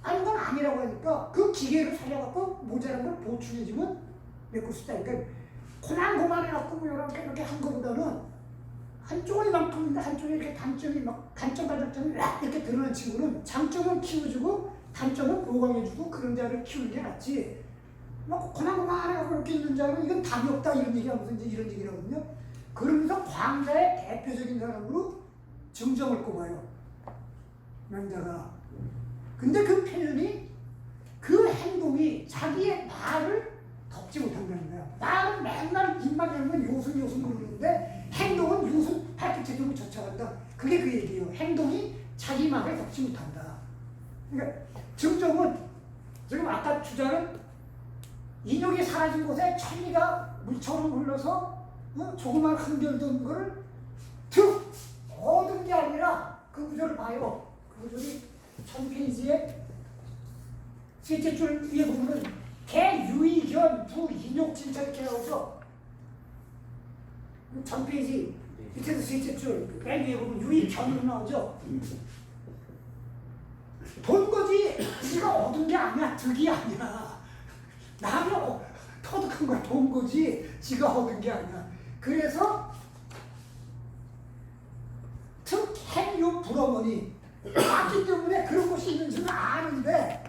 아닌 건 아니라고 하니까 그 기계를 살려갖고 모자란 걸 보충해주면 메꿀 수 있다. 그러니까 고만해갖고 뭐 이렇게 한 거보다는 한쪽은 이만큼인데 한쪽에 이렇게 단점이 막 단점이 이렇게 드러난 친구는 장점은 키워주고 단점은 보강해주고 그런 자를 키우는 게 낫지. 막 고만해갖고 이렇게 있는 자는 이건 답이 없다 이런 얘기하면서 이제 이런 얘기를 하거든요. 그러면서 광자의 대표적인 사람으로 정정을 꼽아요. 맹자가. 근데 그 표현이 그 행동이 자기의 말을 덮지 못한다는 거야. 말은 맨날 입만 열면 요순 그러는데 행동은 요순 팔뚝체중을 쫓아간다. 그게 그 얘기예요. 행동이 자기 말을 덮지 못한다. 그러니까 정점은 지금 아까 주자는 인욕이 사라진 곳에 천리가 물처럼 흘러서 조그만 한결던 거를 툭 얻은 게 아니라 그 구절을 봐요. 그 구절이 1000페이지에 셋째 줄 위에 보면 개유의견 부인욕진짜 이렇게 나오죠. 1000페이지 밑에서 셋째 줄 맨 위에 보면 유의견으로 나오죠. 본 거지 지가 얻은 게 아니야. 득이 아니야. 남이 터득한 걸 본 거지 지가 얻은 게 아니야. 그래서 특행유 불어머니 맞기 때문에 그런 것이 있는지는 아는데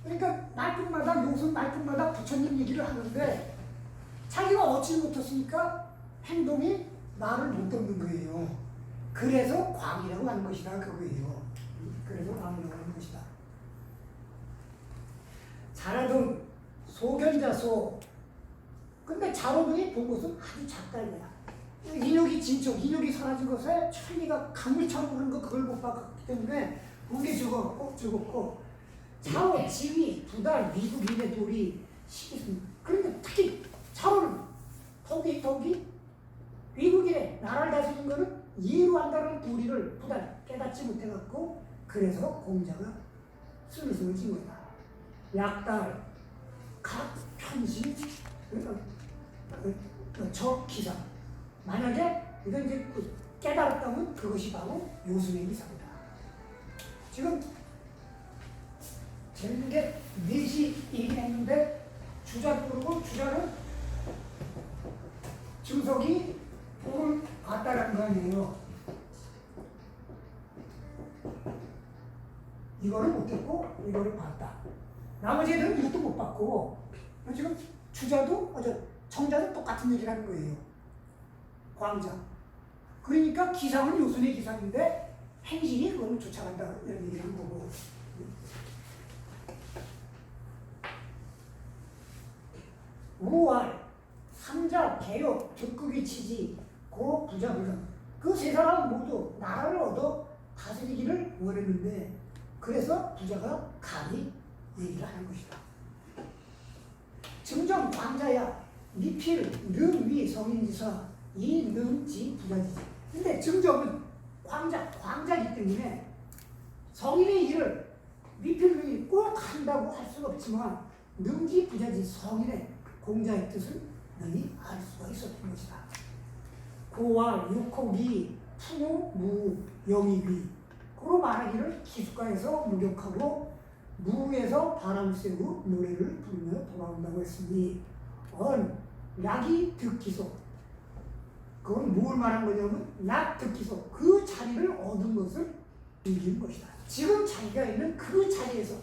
그러니까 말끝마다 요즘 말끝마다 부처님 얘기를 하는데 자기가 얻지 못했으니까 행동이 말을 못 듣는 거예요. 그래서 광이라고 하는 것이다 그거예요. 그래서 광이라고 하는 것이다. 자라등 소견자소. 근데 자로등이 본 것은 아주 작다 이거야. 인욕이 인욕이 사라진 것에 천리가 강물처럼 흐르는 거 그걸 못 봤기 때문에 그게 죽었고 자로 지위 부달 미국인의 돌이 시기습니다. 그런데 특히 자로는 더욱이 미국인의 나라를 다스리는 것은 이해로 한다는 도리를 부달 깨닫지 못해갖고 그래서 공자가 스미스를 진 거다. 약달 각 편시 저 기사 만약에 이건 이제 깨달았다면 그것이 바로 요순의 기사입니다. 지금 재밌는 게 넷이 얘기했는데 주자도 그러고 주자는 증석이 복을 봤다라는 거 아니에요. 이거를 못했고 이거를 봤다. 나머지 애들은 이것도 못 봤고 지금 주자도 정자도 똑같은 얘기를 하는 거예요. 광자. 그러니까 기상은 요순의 기상인데 행실이 그걸 쫓아간다 이런 얘기를 하는 거고. 우활, 삼자, 개욕, 적극의 치지, 고 부자불능. 그 세 사람은 모두 나라를 얻어 다스리기를 원했는데 그래서 부자가 감히 얘기를 하는 것이다. 증정 광자야 미필 능위 성인지사 이능지 부자지지. 근데 증정은 광자이기 때문에 성인의 일을 미필능이 꼭 한다고 할 수는 없지만 능지 부자지 성인의 공자의 뜻을 능히 알 수가 있었던 것이다. 고와 육호기 풍우 무 영이위 고로 말하기를 기숙가에서 목욕하고 무에서 바람 쐬고 노래를 부르며 돌아온다고 했으니 낙이 득기소. 그건 뭘 말한 거냐면 낙 득기소. 그 자리를 얻은 것을 즐기는 것이다. 지금 자기가 있는 그 자리에서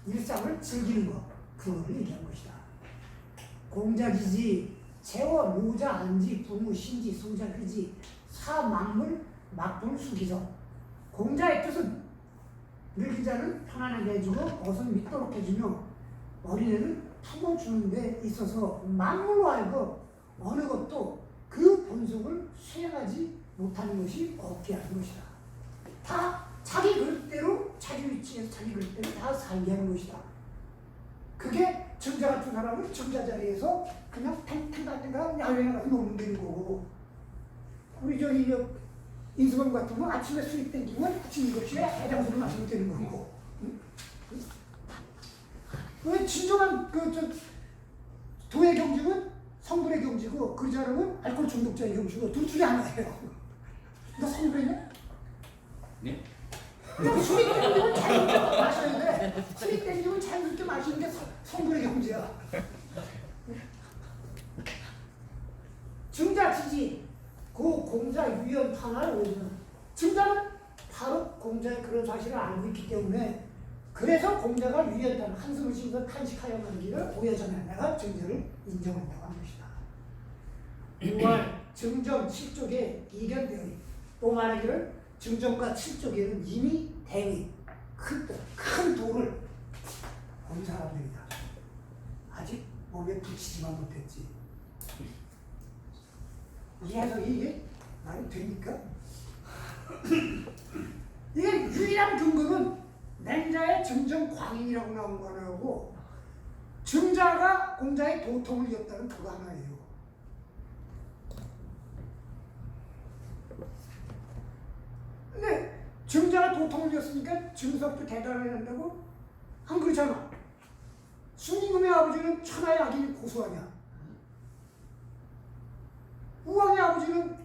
일상을 즐기는 것. 그거를 얘기한 것이다. 공자지지 재워 모자 안지 부무 신지 소자 그지 사만물 막불 수기성. 공자의 뜻은 늙은 자는 편안하게 해주고 벗은 믿도록 해주며 어린애는 품어주는 데 있어서 만물로 하여금 어느 것도 그 본성을 수행하지 못하는 것이 없게 하는 것이다. 다 자기 그릇대로 자기 위치에서 자기 그릇대로 다 살게 하는 것이다. 그게 증자 같은 사람은 증자 자리에서 그냥 탱탱탱탱 야외에 나가서 놀면 되는 거고, 우리 저기 인수범 같은 거 아침에 술이 땡기면 아침 7시에 해장술을 마시면 되는 거고. 왜 진정한 도의 경직은 성불의 경지고 그 사람은 알코올 중독자의 경지고 둘 중에 하나예요. 너 성불이냐? 네? 술이 땡기면 자유롭게 마셔야 돼. 술이 땡기면 자유롭게 마시는 게 성불의 경지야. 증자지지 그 공자 유연 탄화를 오는 증자는 바로 공자의 그런 사실을 알고 있기 때문에 그래서 공자가 유연 탄화 한숨을 쉬면서 탄식하여 말기를 오해전에 내가 증자를 인정한다고 하는 것이다. 6월 증정 7쪽에 이견대의 또 말하기를 증정과 7쪽에는 이미 대의 큰 도를 본 사람들이다. 아직 몸에 붙이지만 못했지. 이 해석이 이게 말이 됩니까? 이게 유일한 근거는 맹자의 증정 광인이라고 나온 거 하나고 증자가 공자의 도통을 이었다는 그거 하나예요. 근데 증자가 도통을 이었으니까 증석도 대단해야 한다고? 안 그렇잖아. 순임금의 아버지는 천하의 악인이 고소하냐? 우왕의 아버지는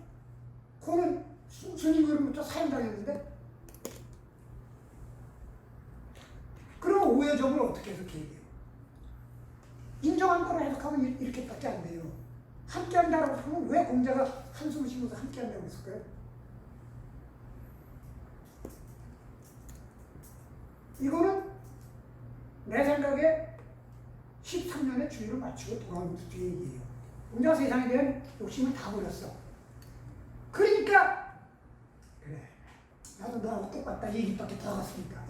그는 순임금으로부터 사형당했는데 그럼 오해점을 어떻게 해석해요? 인정한 거로 해석하면 이렇게밖에 안 돼요. 함께한다라고 하면 왜 공자가 한숨을 쉬면서 함께한다고 했을까요? 이거는 내 생각에 13년의 주의를 맞추고 돌아오는 뒤의 얘기예요. 공자가 세상에 대한 욕심을 다 버렸어. 그러니까 그래 나도 너하고 똑같다 얘기밖에 더 하겠으니까.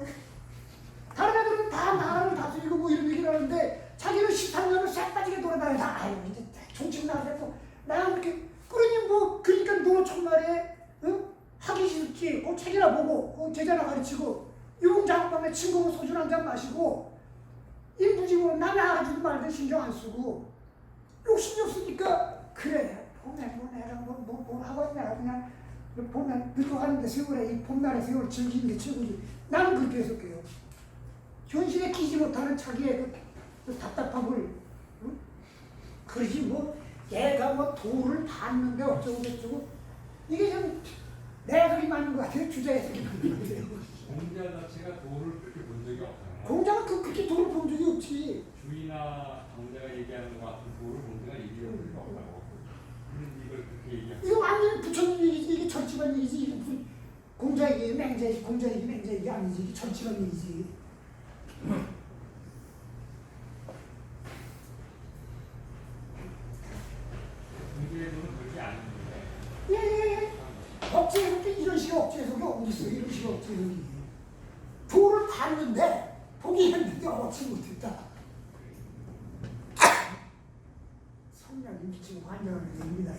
다른 애들은 다 나라를 다스리고 뭐 이런 얘기를 하는데 자기는 13년을 싹 빠지게 돌아다니다. 아유 이제 종칙 나가고 나는 이렇게 그러니 뭐 그러니까 너 첫날에 하기 싫지. 그 책이나 보고 그 제자나 가르치고 유흥작업방에 친구고 소주 한잔 마시고 인부지고 남의 알아주지 말든 신경 안 쓰고 욕심이 없으니까 그래 보면 뭐 내가 뭘 하고 있냐 그냥 보면 늙어가는데 세월에 이 봄날의 세월 즐기는 게 최고지. 나는 그렇게 해석해요. 현실에 끼지 못하는 자기의 그 답답함을 그러지 뭐 얘가 뭐 도를 받는데 어쩌고 저쩌고 이게 좀 내 해석이 맞는 것 같아요. 주자 해석이 맞는 것 같아요. 공자 자체가 도를 그렇게 본 적이 없잖아요. 공자가 그렇게 도를 본 적이 없지. 주의나 강자가 얘기하는 것 같은 도를 공자가 얘기한 적이 없다고. 이걸 그렇게 얘기하는 이거 완전 부처님 얘기지. 이게 절집한 얘기지. 이게 무슨 공자 얘기, 맹자 얘기, 공자 얘기, 맹자 얘기 아니지. 이게 절집한 얘기지. 공자에서는 그렇게 안 했는데. 예. 억지 해석이 이런 식의 억지 해석이 어디 있어? 이런 식의 억지 해석이. 도를 봤는데 포기했는데 얻지 못했다. 성량이 미치고 환장하는 얘기입니다.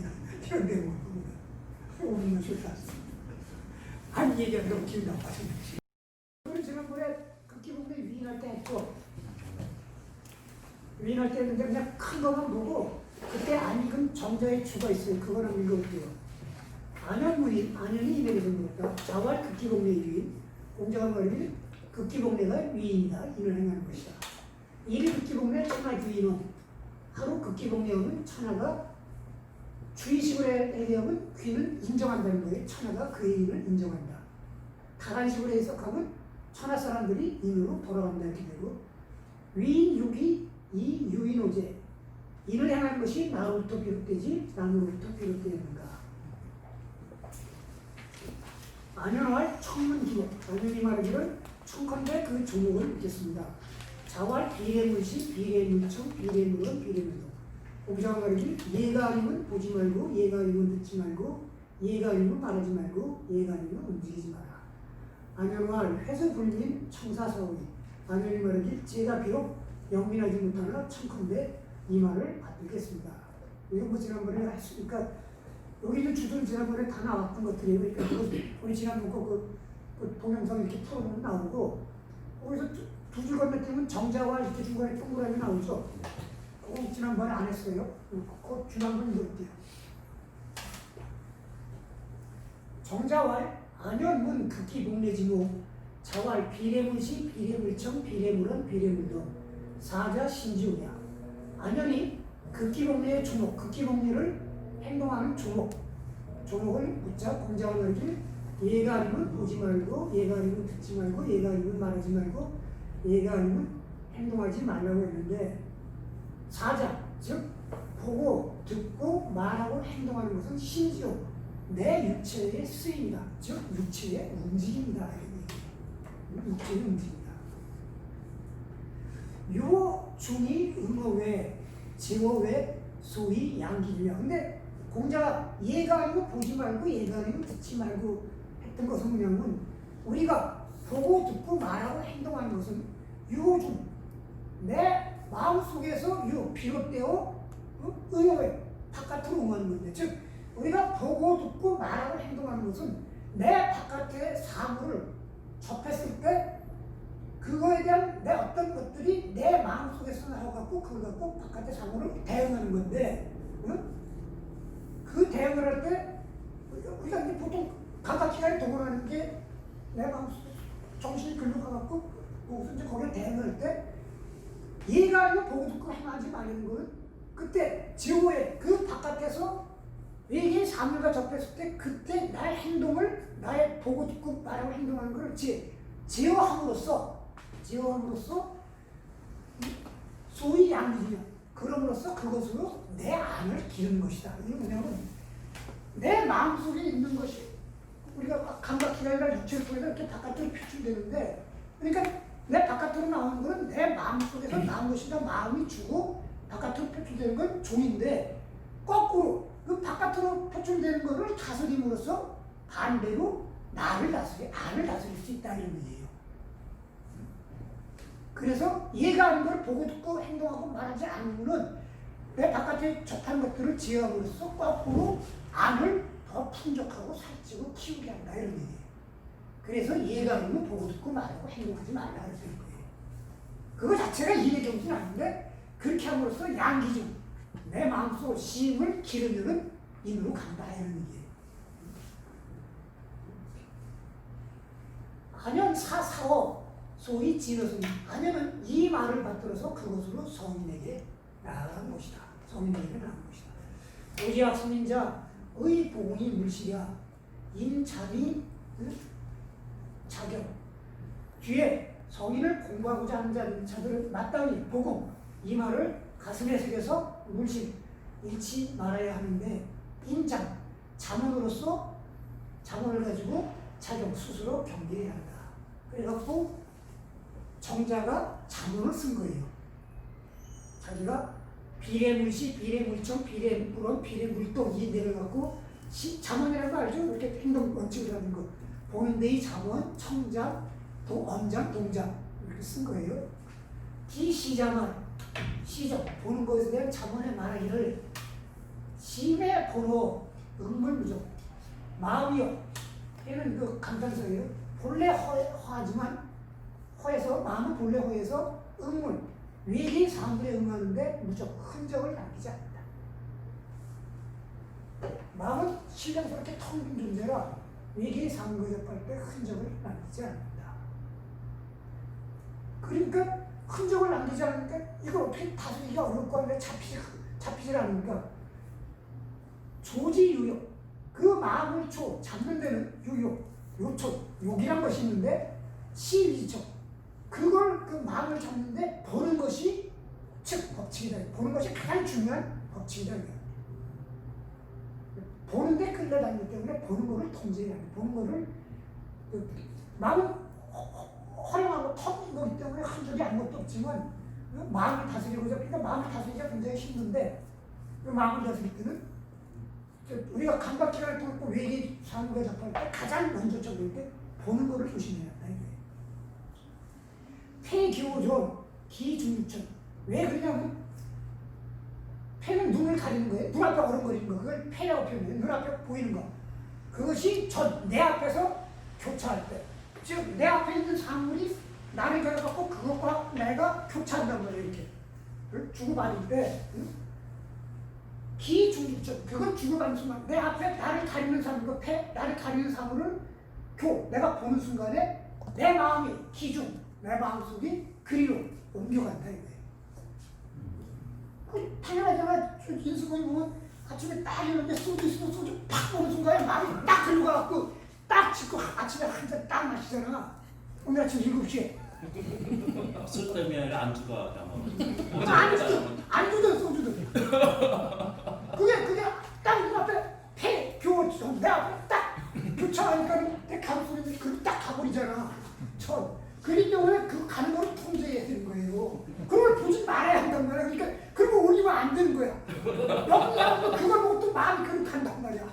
이런 내용을 봅니다. 오는 소리가 한 얘기가 너무 기분 나빠서 우리 지난번에 극기봉대 위인할 때 했고 위인할 때 했는데 그냥 큰 거만 보고 그때 안 읽은 정자의 주가 있어요. 그거는 읽어볼게요. 안현무인, 안현이 인에게 생겼다. 자왈 극기봉대 위인. 공자가 말하길 극기봉대가 위인이다. 인을 행하는 것이다. 일 극기봉대 천하 규인은 하루 극기봉대는 천하가 주의식을 해석하면 귀는 인정한다는 거예요. 천하가 그의 인을 인정한다. 다른 식으로 해석하면 천하 사람들이 인으로 돌아간다 이렇게 되고 위인 육이 이 유인오제 인을 행하는 것이 나로부터 비롯되지 나로부터 비롯되는가. 안연할 청문기록 안연이 말하기를 청컨대 그 조목을 묻겠습니다. 자활 비례물시 비례물청 비례물은 비례물도 오부장 말하기 얘가 아니면 보지 말고 얘가 아니면 듣지 말고 얘가 아니면 말하지 말고 얘가 아니면 움직이지 마라. 안연할 회수불민 청사사오리 안연이 말하기 제가 비록 영민하지 못하나 청컨대 이 말을 받들겠습니다. 이건 뭐 지난번에 했으니까 여기 있는 주들 지난번에 다 나왔던 것들이에요. 그러니까 우리 지난번 그 동영상 이렇게 풀어보면 나오고 거기서 두 줄 건너뛰면 정자와 이렇게 중간에 동그라미 나오죠. 그거 지난번에 안 했어요. 그거 지난번에 넣을게요. 정자왈 안연문 극기 복례지모 자왈 비례물시 비례물청 비례물은 비례물도 사자 신지우냐 안연이 극기복례의 주목 극기복례를 행동하는 조목을 묻자 공자가 말하길 얘가 아니면 보지 말고 얘가 아니면 듣지 말고 얘가 아니면 말하지 말고 얘가 아니면 행동하지 말라고 했는데 사자 즉 보고 듣고 말하고 행동하는 것은 심지어 내 육체의 쓰임이다. 즉 육체의 움직임이다. 육체의 움직임이다. 요 중이 음어외 지어외 소위 양기주야. 근데 공자가 얘가 아니고 보지 말고 얘가 아니고 듣지 말고 했던 것은 뭐냐면 우리가 보고 듣고 말하고 행동하는 것은 유중 내 마음속에서 비롯되어 의외 바깥으로 응하는 건데 즉 우리가 보고 듣고 말하고 행동하는 것은 내 바깥의 사물을 접했을 때 그거에 대한 내 어떤 것들이 내 마음속에서 나와갖고 그걸 갖고 바깥의 사물을 대응하는 건데 그 대응을 할 때 우리가 이제 보통 감각기관이 동원하는 게 내 마음속에 정신이 글로 가갖고 이제 거기에 대응할 때 얘가 아니고 보고 듣고 행하지 말라는 거는 그때 지호의 그 바깥에서 외계의 사물과 접했을 때 그때 나의 행동을 나의 보고 듣고 말하고 행동하는 걸 제어함으로써 소위 양기주냐 그럼으로써 그것으로 내 안을 기르는 것이다. 이게 뭐냐면 내 마음속에 있는 것이 우리가 감각기관이나 육체를 통해서 이렇게 바깥으로 표출되는데 그러니까 내 바깥으로 나오는 것은 내 마음속에서 나온 것이다. 마음이 주고 바깥으로 표출되는 건 종인데 거꾸로 그 바깥으로 표출되는 것을 다스림으로써 반대로 안을 다스릴 수 있다 이런 얘기예요. 그래서 얘가 아닌 걸 보고 듣고 행동하고 말하지 않으면 내 바깥에 접한 것들을 제어함으로써 거꾸로 안을 더 풍족하고 살찌고 키우게 한다 이런 얘기예요. 그래서 얘가 아니면 보고 듣고 말하고 행동하지 말라 그러는 거예요. 그거 자체가 일의 경지는 아닌데 그렇게 함으로써 양기중 내 마음속 심을 기르면은 인으로 간다 이런 얘기예요. 안연 사사어 소위 진어승 안연은 이 말을 받들어서 그것으로 성인에게 나아간 것이다. 성인에게 나아간 것이다. 오지학 선인자의 복음이 물시랴 인자비 자격 뒤에 성인을 공부하고자 하는 자들은 마땅히 복음 이 말을 가슴에 새겨서 물실 잃지 말아야 하는데 인장 자문으로서 자문을 가지고 자격 스스로 경계해야 한다. 그래갖고 정자가 자문을 쓴 거예요. 자기가 비례물시, 비례물청, 비례물원, 비례물동 이 내려갖고 자문이라는 거 알죠? 이렇게 행동 원칙을 하는 거. 본인대의 자문, 청장, 언장, 동장 이렇게 쓴 거예요. 기시자만 시정 보는 것에 대한 자문의 말하기를 심의 보로 응물무정 마음이요. 얘는 그 감탄사예요. 본래 허하지만 허에서 마음은 본래 허에서 응물 외계의 사물에 응하는데 무적 흔적을 남기지 않는다. 마음은 신령스럽게 텅 빈 존재라 외계의 사물과 접할 때 흔적을 남기지 않는다. 그러니까 흔적을 남기지 않으니까 이걸 어떻게 다스리기가 어려울 거 아니라 잡히질 않으니까 조지유욕 그 마음을 잡는 데는 유욕, 요촉, 욕이란 것이 있는데 시위죠. 그걸 그 마음을 잡는데 보는 것이 즉 법칙이다. 보는 것이 가장 중요한 법칙이다. 보는데 끌려다니기 때문에 보는 거를 통제해야 돼. 보는 거를 마음은 허용하고 터진 거기 때문에 한 적이 아무것도 없지만 마음을 다스리고자 그러니까 마음을 다스리기가 굉장히 힘든데 마음을 다스릴 때는 우리가 감각기관을 통해서 외계 사물에 접할 때 가장 먼저 적을 때 보는 거를 조심해야 한다. 폐기호존, 기중립천. 왜 그러냐면 폐는 눈을 가리는 거예요. 눈앞에 어른거리는 거. 그걸 폐라고 표현해요. 눈앞에 보이는 거. 그것이 내 앞에서 교차할 때. 즉 내 앞에 있는 사물이 나를 겨뤄갖고 그것과 내가 교차한단 말이에요. 이렇게. 주고받을 때 기중립천. 그건 주고받는 순간 내 앞에 나를 가리는 사물, 그 폐, 나를 가리는 사물을 내가 보는 순간에 내 마음이 기중, 내 마음속이 그리로 옮겨간다 이거예요. 당연하잖아. 인수분이 보면 아침에 딱 일어났는데 소주 있으면 소주 팍 먹는 순간에 마음이 딱 들고 가갖고 딱 짚고 아침에 한 잔 딱 마시잖아. 오늘 아침 7시에. 술 때문에 아니라 안주가 안주든 소주든. 그게 딱 눈앞에 내 앞에 딱 교차하니까 내 가슴속에 그걸 딱 가버리잖아. 그렇기 때문에 그 가는 거를 통제해야 되는 거예요. 그걸 보지 말아야 한단 말이야. 그러니까 그런 거 올리면 안 되는 거야. 여기 그걸 보고 또 마음이 그렇게 간단 말이야.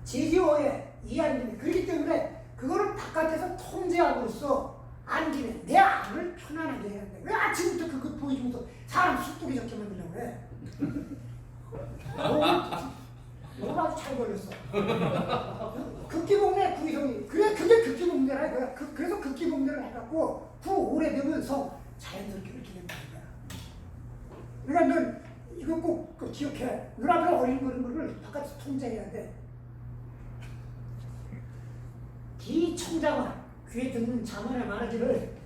제지어에 이해하는 그렇기 때문에 그거를 바깥에서 통제함으로써 안기는 내 안을 편안하게 해야 돼. 왜 아침부터 그거 보여주면서 사람 쑥뚝이 적게 만들려고 해? 너무 아주 잘 걸렸어. 극기복내 구이성이 그게 극기복내라 이거야. 그래서 극기복내를 해갖고 오래되면서 자연스럽게 이렇게 된다 이거야. 그러니까 넌 이거 꼭 기억해. 눈앞에 어린거리는 거를 바깥에서 통제해야 돼. 기청자만 귀에 듣는 자만에 말하기를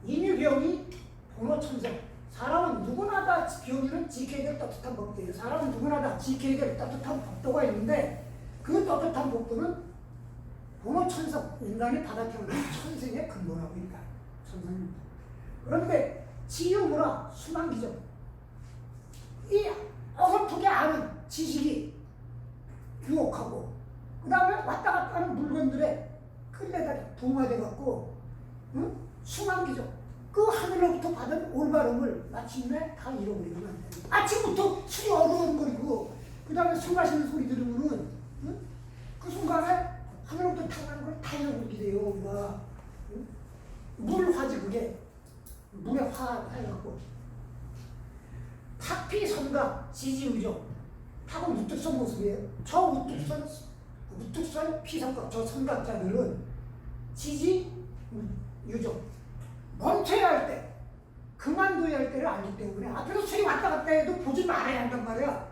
인유병이 본어천성. 사람은 누구나 다 병이는 지켜야 될 따뜻한 법도예요. 사람은 누구나 다 지켜야 될 따뜻한 법도가 있는데 그 따뜻한 법도는 본어천성, 인간이 받아 태어난 천생의 근본하고 있다. 천성입니다. 그런데 지유무라 수만기적. 이 어설프게 아는 지식이 유혹하고 그 다음에 왔다 갔다 하는 물건들에 끌려다가 동화돼갖고 수만기적. 그 하늘로부터 받은 올바름을 마침내 다 잃어버리면 안 돼. 아침부터 술이 어루렁거리고 그 다음에 술 마시는 소리 들으면은 그 순간에 하늘로부터 타가는 걸 다 잃어버리게 돼요. 우리가 물화지 그게 물에 화해갖고 탁피선각 지지의적. 탁은 우뚝선 모습이에요. 저 우뚝선 피선각 저 선각자들은 지지 유적. 멈춰야 할 때, 그만둬야 할 때를 알기 때문에 앞에서 술이 왔다 갔다 해도 보지 말아야 한단 말이야.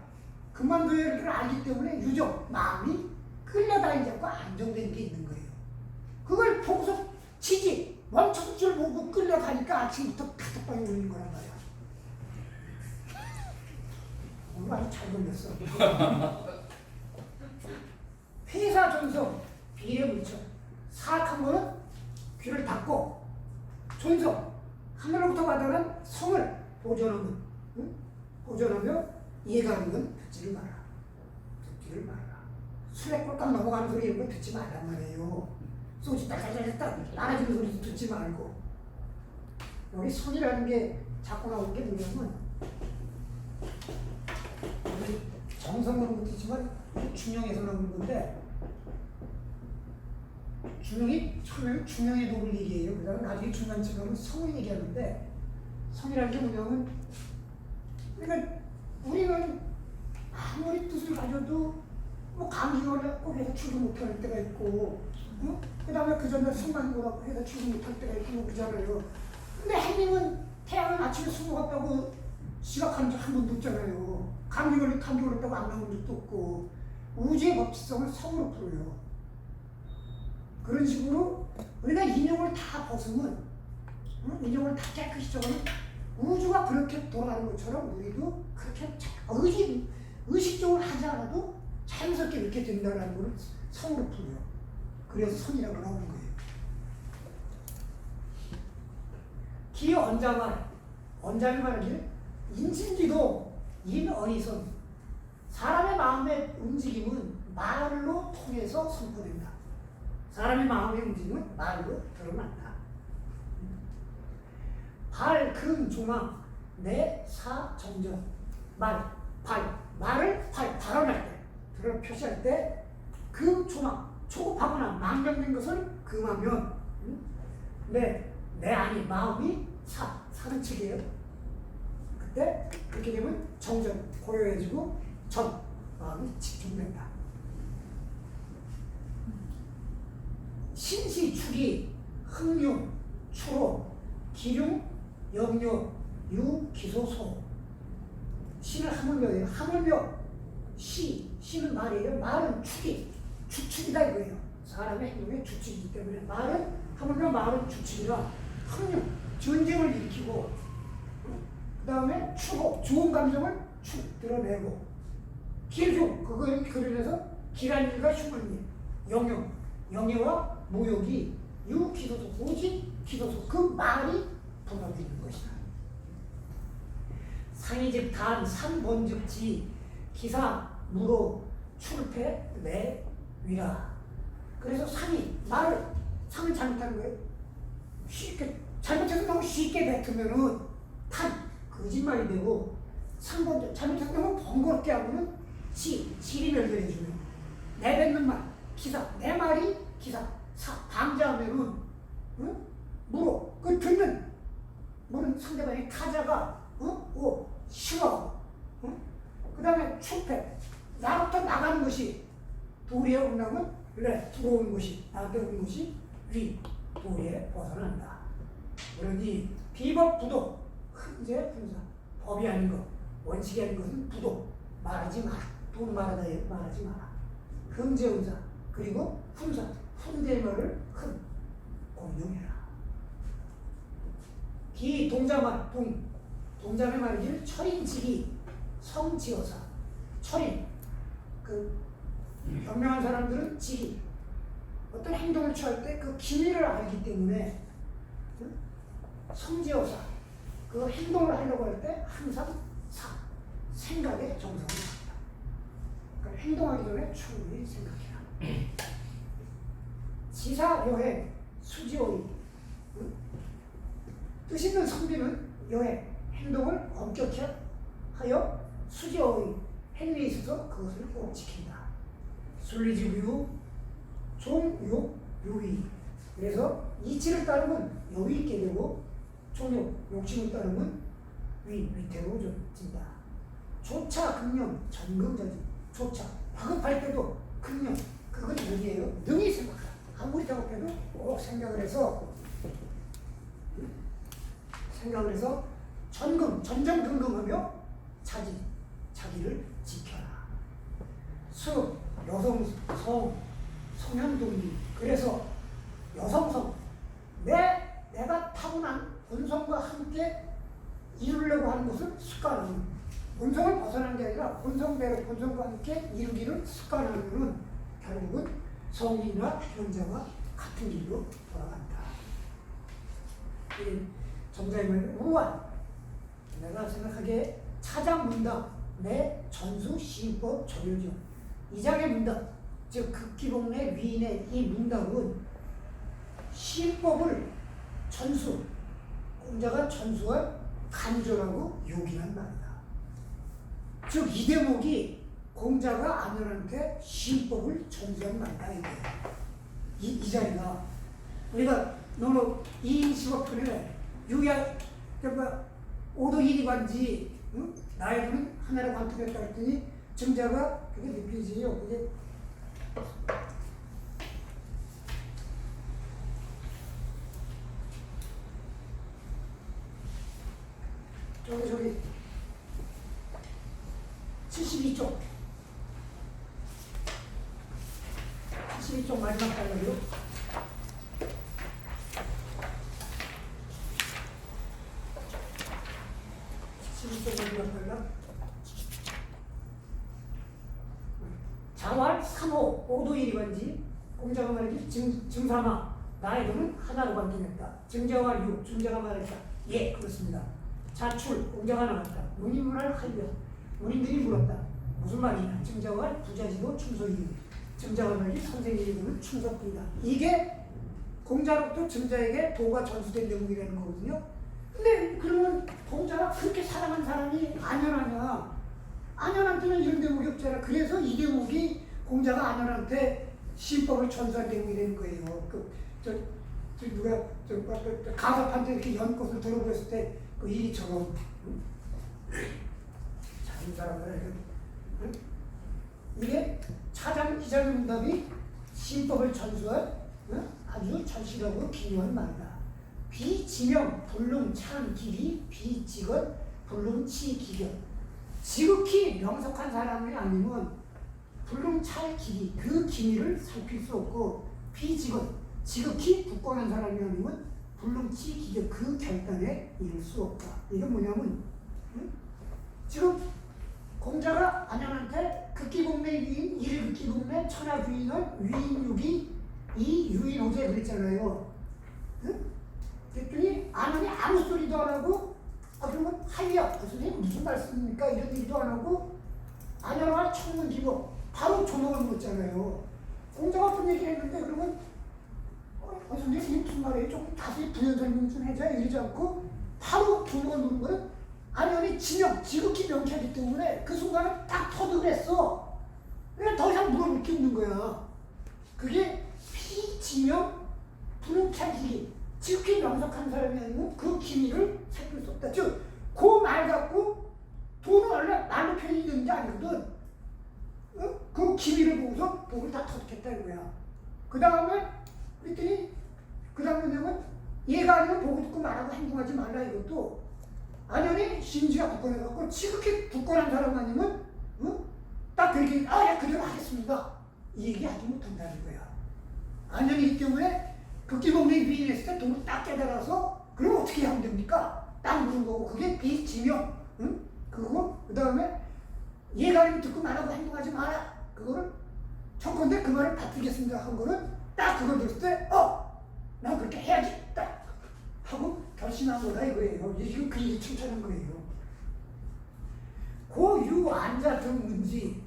그만둬야 할 때를 알기 때문에 유적, 마음이 끌려다니지 않고 안정된 게 있는 거예요. 그걸 보고서 지지, 멈춰서 줄 보고 끌려가니까 아침부터 가득방이 오는 거란 말이야. 오늘 아주 잘 걸렸어. 폐사존성, 비례물처. 사악한 거는 귀를 닫고 존성, 하늘로부터 받아는 성을 보존하면, 보존하며 이해가는 건 듣지를 마라. 듣지를 마라. 술에 꼴깍 넘어가는 소리 이런 거 듣지 말란 말이에요. 소주 딱딱딱딱 나눠지는 소리 듣지 말고. 여기 성이라는 게 자꾸 나오는 게 뭐냐면 정성으로 붙이지만 중형에서 나오는 건데 처음에는 중형의 독을 얘기해요. 그 다음에 나중에 중간쯤 가면 성을 얘기하는데 성이라는 게 뭐냐면 그러니까 우리는 아무리 뜻을 가져도 뭐 감기가 꼭 해서 출근 못할 때가 있고 그 다음에 그 전에 숨만 보라고 해서 출근 못할 때가 있고 뭐 그러잖아요. 근데 햇님은 태양은 아침에 술 먹었다고 지각한 적 한 번도 없잖아요. 감기 걸렸다고 안 나온 적도 없고 우주의 법칙성을 성으로 풀어요. 그런 식으로 우리가 인형을 다 벗으면 인형을 다 깨끗이 적으면 우주가 그렇게 돌아가는 것처럼 우리도 그렇게 의식적으로 하지 않아도 자연스럽게 이렇게 된다는 걸 성으로 풀어요. 그래서 선이라고 나오는 거예요. 기언자말, 언자를 말하기를 인신지도 인언이선. 사람의 마음의 움직임은 말로 통해서 선포된다. 사람의 마음의 움직임은 말로 드러난다. 발, 금, 조망, 내, 사, 정전. 말, 발, 말을 발언할 때, 그걸 표시할 때, 금, 조망, 초급하거나 망정된 것을 금하면, 내 안이, 마음이 사는 측이에요. 그때 그렇게 되면 정전, 고요해지고 전, 마음이 집중된다. 신시, 축이, 흥룡, 추로, 기룡, 염료, 유, 기소, 소. 신은 하물며예요. 하물며, 시는 말이에요. 말은 주축이다 이거예요. 사람의 행동의 주축이기 때문에 말은 하물며 말은 주축이라 흥룡, 전쟁을 일으키고 그 다음에 추고, 좋은 감정을 드러내고 길흉, 그걸 그려내서 기란일과 흉을 영예와 모욕이 유기소소, 오직 기소소, 그 말이 분업되는 것이다. 상이즉 단, 산본즉 지, 기사, 무로, 출패, 내, 위라. 그래서 상은 잘못하는 거예요. 쉽게 잘못해서 너무 쉽게 뱉으면은 거짓말이 되고, 상본즉 잘못해서 너무 번거롭게 하면은 질이 멸절해주면 내뱉는 말, 기사, 내 말이 기사, 방자하면은 무로, 그 듣는 뭐는 상대방의 타자가 싫어하고, 그 다음에 출패, 나로부터 나가는 것이 도리에 온다면 들어오는 것이 나한테 오는 것이 위, 도리에 벗어난다. 그러니 비법 부도, 흔제 훈사, 법이 아닌 것, 원칙이 아닌 것은 부도, 말하지 마라. 돈 말하다 말하지 마라. 흥제 훈사, 그리고 훈사, 훈제의 말을 공용해라. 기, 동자말, 동자의 말이길 철인지기, 성지어사. 철인, 현명한 사람들은 지기, 어떤 행동을 취할 때 그 기미를 알기 때문에 성지어사, 그 행동을 하려고 할 때 항상 생각에 정성을 합니다. 그러니까 행동하기 전에 충분히 생각해라. 지사여행, 수지오이. 뜻 있는 성비는 여행, 행동을 엄격히 하여 수지오이, 행위에 있어서 그것을 꼭 지킨다. 순리지구유, 종욕, 유의. 그래서 이치를 따르면 여유 있게 되고, 종욕, 욕심을 따르면 위태로워진다. 조차, 금령, 전금자지. 조차, 다급할 때도 금령, 그건 능이에요. 능히 생각하라. 아무리 다급해도 꼭 생각을 해서 전전긍긍하며 자기를 지켜라. 수, 여성, 성현동리. 그래서 여성성, 내가 타고난 본성과 함께 이루려고 하는 것을 습관하는, 본성을 벗어난 게 아니라 본성대로 본성과 함께 이루기를 습관하는 결국은 성인이나 현자와 같은 길로 돌아간다. 정자의 말, 우한. 내가 생각하기에 차장 문답, 내 전수 시인법 조효정. 이 장의 문답, 즉 극기봉내 위인의 이 문답은 시인법을 전수, 공자가 전수할 간절하고 요긴한 말이다. 즉 이 대목이 공자가 안현한테 시인법을 전수한 말이다 이거예요. 이 자리가 우리가 너무 이인식어편에 유야 오도 이리관지 나의 눈은 하나로 관통했다 했더니 정자가 그게 몇 페이지예요? 그게 저기 72쪽 마지막 달러요. 자활 3호 오도일이관지 공자가 말하기 증삼아 나의 돈은 하나로 관계됐다. 증자와 유 증자가 말했다. 예 그렇습니다. 자출 공자가 나왔다. 문인문화를 하려 문인들이 물었다. 무슨 말이냐? 증자와 부자지도 충성이니 증자가 말하기 선생님의 돈은 충성뿐이다. 이게 공자로부터 증자에게 도가 전수된 대목이라는 거거든요. 근데 그러면 공자가 그렇게 사랑한 사람이 안연하냐? 안연한테는 이런 대목이 없잖아. 그래서 이 대목이 공자가 안연한테 신법을 전수한 대목이 되는 거예요. 누가 가섭한테 이렇게 연꽃을 들어보였을 때 그 일이처럼 작은 사람을 이게 차장 기자의 문답이 신법을 전수한 아주 절실하고 기묘한 말이다. 비지명 불능찬 길이 비직언 불능치 기견. 지극히 명석한 사람이 아니면 불능찰 길이 그 기미를 살필 수 없고 비직언 지극히 굳건한 사람이 아니면 불능치 기견 그 결단에 이를 수 없다. 이건 뭐냐면 지금 공자가 안양한테 극기공매 위인 일극기공매 천하주인은 위인육이 이 유인호재 그랬잖아요. 그랬더니 안양이 아무 소리도 안 하고 그러면 하이야 선생님 무슨 말씀입니까? 이런 얘기도 안 하고 안양을 청문 기고 바로 조목을 묻잖아요. 공자가 어떤 얘기를 했는데 그러면 선생님 이게 무슨 말이에요? 조금 다시 부연 설명 좀 해줘야 이러지 않고 바로 조목을 묻는 거는 안양이 지극히 명쾌하기 때문에 그 순간에 딱 터득을 했어. 그냥 더 이상 물어볼 게 없는 거야. 그게 피지명 불능찰기기 지극히 명석한 사람이 아니면 그 기미를 살필 수 없다. 즉, 그 말 갖고 돈은 원래 말로 표현이 되는 게 아니거든. 그 기미를 보고서 복을 다 터득했다 이거야. 그 다음에 그랬더니 그 다음에 뭐냐면 얘가 아니면 보고 듣고 말하고 행동하지 말라 이것도 안연히 심지가 굳건해갖고 지극히 굳건한 사람 아니면 딱 그렇게 야 그대로 하겠습니다 이 얘기 하지 못한다는 거야. 안연이기 때문에 극기공명이 비인했을 때 돈을 딱 깨달아서 그럼 어떻게 하면 됩니까? 딱 물은 거고 그게 비지명 그거 그 다음에 얘가 아니면 듣고 말하고 행동하지 마라 그거를 청컨대 그 말을 받들겠습니다 한 거는 딱 그걸 들었을 때 난 그렇게 해야지 딱 하고 결심한 거다 이거예요. 지금 그 얘기 칭찬한 거예요. 고유 안자 등 문지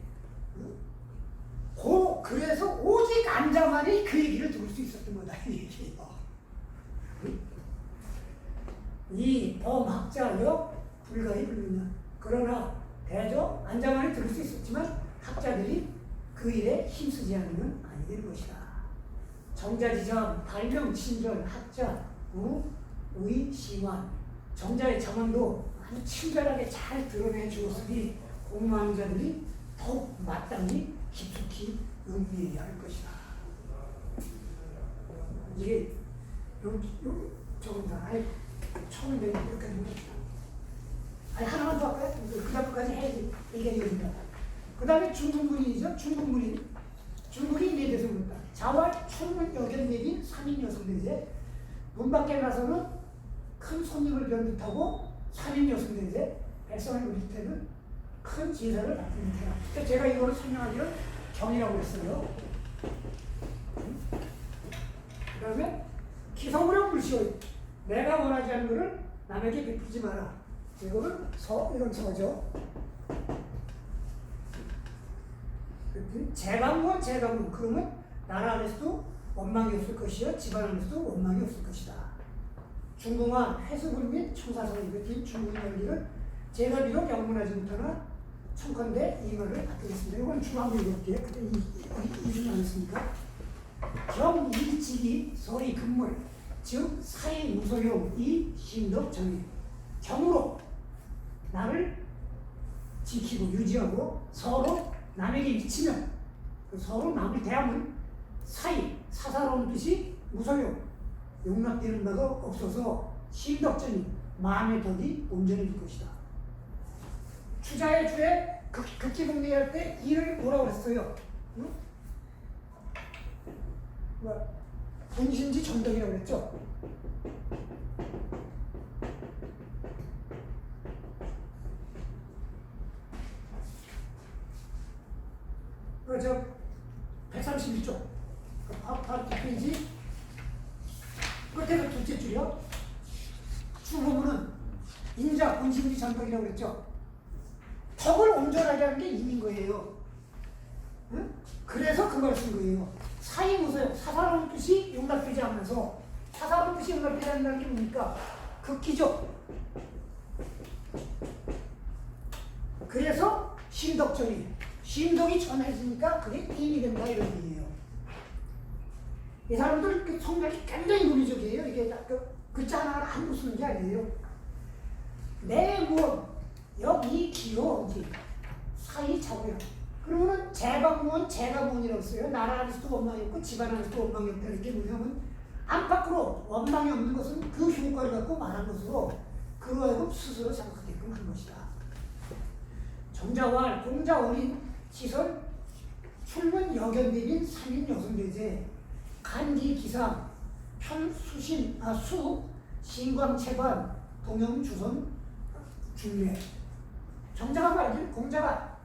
그래서 오직 안자만이 그 얘기를 들을 수 있었던 거다 이 얘기예요. 이 범학자여 불가히 불르냐. 그러나 대저 안자만이 들을 수 있었지만 학자들이 그 일에 힘쓰지 않으면 아니 되는 것이다. 정자지정 발명 친절 학자 우의 시완 정자의 정언도 아주 친절하게 잘 드러내 주었으니 공부하는 자들이 더욱 마땅히 깊숙이 음미해야 할 것이다. 이게 여기 적은다. 아니 처음 내가 이렇게 됩니다. 아니 하나만 더 할까요? 그 다음까지 해야지 얘기합니다. 그 다음에 중국문인이죠. 중국인에 대해서 묻다. 자왈 천문 여견 내긴 산인 여성대제 문 밖에 나서는 큰 손님을 변듯하고 산인 여성대제 백성을 누릴 때는 큰 제사를 받는 태라. 그러니까 제가 이거를 설명하기를 경이라고 했어요. 그 다음에 기성으로 불시오. 내가 원하지 않는 것을 남에게 베푸지 마라. 이거는 이런 서죠. 재방문 그러면 나라 안에서도 원망이 없을 것이요 집안 안에서도 원망이 없을 것이다. 중궁한 회수불 및 청사성이 그 중궁의 원리를 제가 비록 영문하지 못하나 청컨대 이 말을 받겠습니다. 이건 중앙부 읽을게요. 근데 이주지 않았습니까? 경일지기 서리 금물 즉 사의 무소용 이 심덕정의 경으로 나를 지키고 유지하고 서로 남에게 미치면 서로 남을 대하면 사이 사사로운 뜻이 무소용 용납되는 바가 없어서 심덕전이 마음의 덕이 온전해질 것이다. 추자의 주에 극기공리할 때 이를 뭐라고 했어요? 응? 분신지 정덕이라고 했죠? 저 131쪽 바로 페이지 끝에서 둘째 줄이요. 주보문은 인자, 본심지, 전덕이라고 그랬죠. 덕을 온전하게 하는 게 인인 거예요. 응? 그래서 그걸 쓴 거예요. 사이무소요. 사사로운 뜻이 용납되지 않으면서 사사로운 뜻이 용납되지 않는다는 게 뭡니까? 극기죠. 그래서 신덕전이 신덕이 전해지니까 그게 인이 된다 이런 얘기예요. 이 사람들 그 성격이 굉장히 논리적이에요. 이게 글자 하나를 안 쓰는 게 아니에요. 내무원 여기 기여지 사이 자고요. 그러면은 제방무원 제가무원이라고 써요. 나라 안에서도 원망이 없고 집안 안에서도 원망이 없다는 게 뭐냐면 안팎으로 원망이 없는 것은 그 효과를 갖고 말한 것으로 그로 하여금 스스로 생각하게끔 한 것이다. 정자왈 공자 어린 시설 출문 여견대인 3인 여성대제 간기 기상 편수신 수 신광채반 동영주선 중례. 정자가 말이지 공자가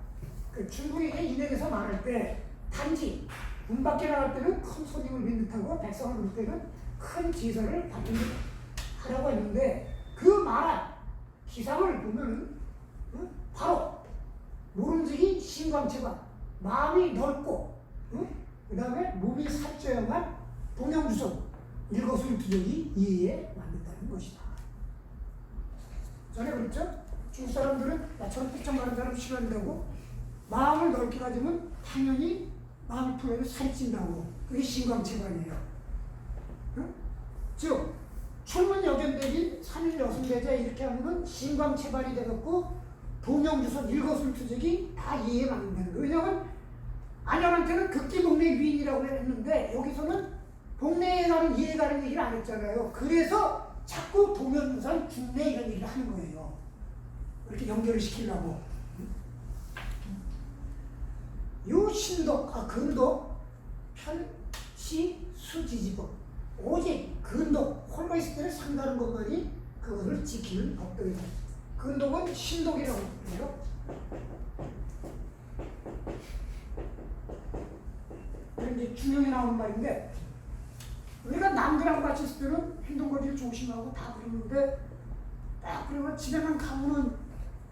그 중국에게 인해에서 말할 때 단지 문 밖에 나갈 때는 큰 손님을 빈듯하고 백성을 부를 때는 큰 지설을 받는 듯 하라고 했는데 그 말한 기상을 보면은 바로 모름지기 신광채반 마음이 넓고 그 다음에 몸이 살쪄야만 동영주선 일거수일투족이 이해에 맞는다는 것이다. 전에 그랬죠? 중국 사람들은 나처럼 삐쩍 마른 사람 싫어한다고 마음을 넓게 가지면 당연히 마음이 풀어도 살이 찐다고. 그게 신광채반이에요. 응? 즉 출문 여견대인 3일 여승대자 이렇게 하면은 신광채반이 돼갖고 동영주선 일거수일투족이 다 이해에 맞는다는 거예요. 왜냐하면 안현한테는 극기동네 위인이라고 했는데 여기서는 동네에 가는 이해 가는 얘기를 안 했잖아요. 그래서 자꾸 동영주선 중내 이런 얘기를 하는 거예요. 이렇게 연결을 시키려고. 유신독, 근독, 편시, 수지지법. 오직 근독, 홀로 있을 때를 상다는 것만이 그것을 지키는 법도이다. 근독은 신독이라고 해요. 이제 중용에 나오는 말인데 우리가 남들하고 같이 있을 때는 행동거리를 조심하고 다 그러는데 딱 그러면 집에만 가면은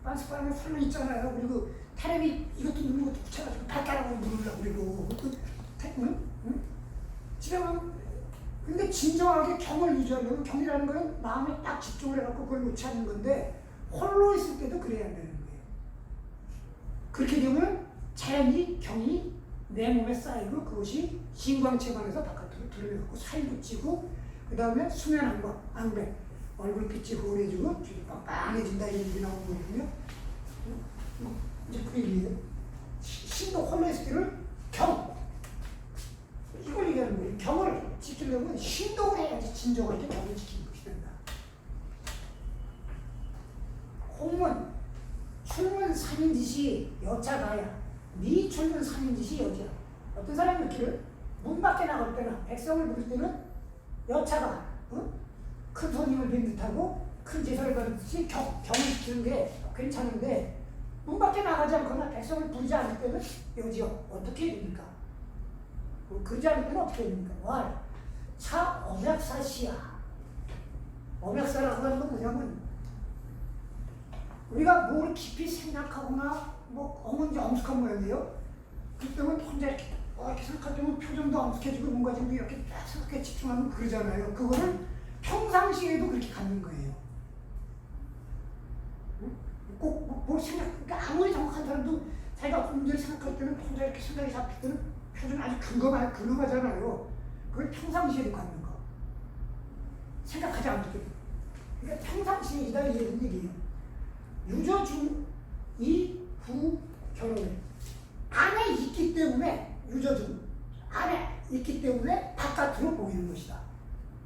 빤스빠르게 설레 있잖아요. 그리고 테레비 이것도 누른 것도 붙여가지고 발가락으로 누르려고 그리고 응? 집에만 근데 진정하게 경을 유지하려면 경이라는 건 마음에 딱 집중을 해갖고 그걸 놓지 않는 건데 홀로 있을 때도 그래야 한다는 거예요. 그렇게 되면 자연히 경이 내 몸에 쌓이고 그것이 신광채반에서 바깥으로 드러내고 살이 붙이고 그 다음에 수면안과 안백 얼굴빛이 호해지고 뒤로 빵빵해진다 이런 얘기 나오는 거거든요. 이제 그 얘기예요. 신도 홀로 있을 때는 경 이걸 얘기하는 거예요. 경을 지키려면 신동을 해야지 진정하게 경을 지키는 것이 된다. 홍문 출문 3인짓이 여차가야 미출문 3인짓이 여자. 어떤 사람이 이렇게 문 밖에 나갈 때나 백성을 부를 때는 여차가 큰 손님을 뵌 듯하고 큰 제사를 받듯이 경을 지키는 게 괜찮은데 문 밖에 나가지 않거나 백성을 부르지 않을 때는 여지요. 어떻게 해야 됩니까? 그러지 않을 때는 어떻게 해야 됩니까? 왈, 차 엄약사시야. 엄약사라고 하는 건 뭐냐면 우리가 뭘 깊이 생각하거나 뭐 어머니 엄숙한 모양이에요. 그때는 혼자 이렇게 생각할 때는 표정도 엄숙해지고 뭔가 좀 이렇게 딱 생각해 집중하면 그러잖아요. 그거를 평상시에도 그렇게 갖는 거예요. 꼭 뭘 생각, 그러니까 아무리 정확한 사람도 자기가 문제를 생각할 때는 혼자 이렇게 생각이 잡힐 때는 표정이 아주 근검하잖아요. 그걸 평상시에도 갖는 거. 생각하지 않게. 그러니까 평상시에 이다 이런 얘기예요. 유저중 이후 결혼에 안에 있기 때문에 유저중 안에 있기 때문에 바깥으로 보이는 것이다.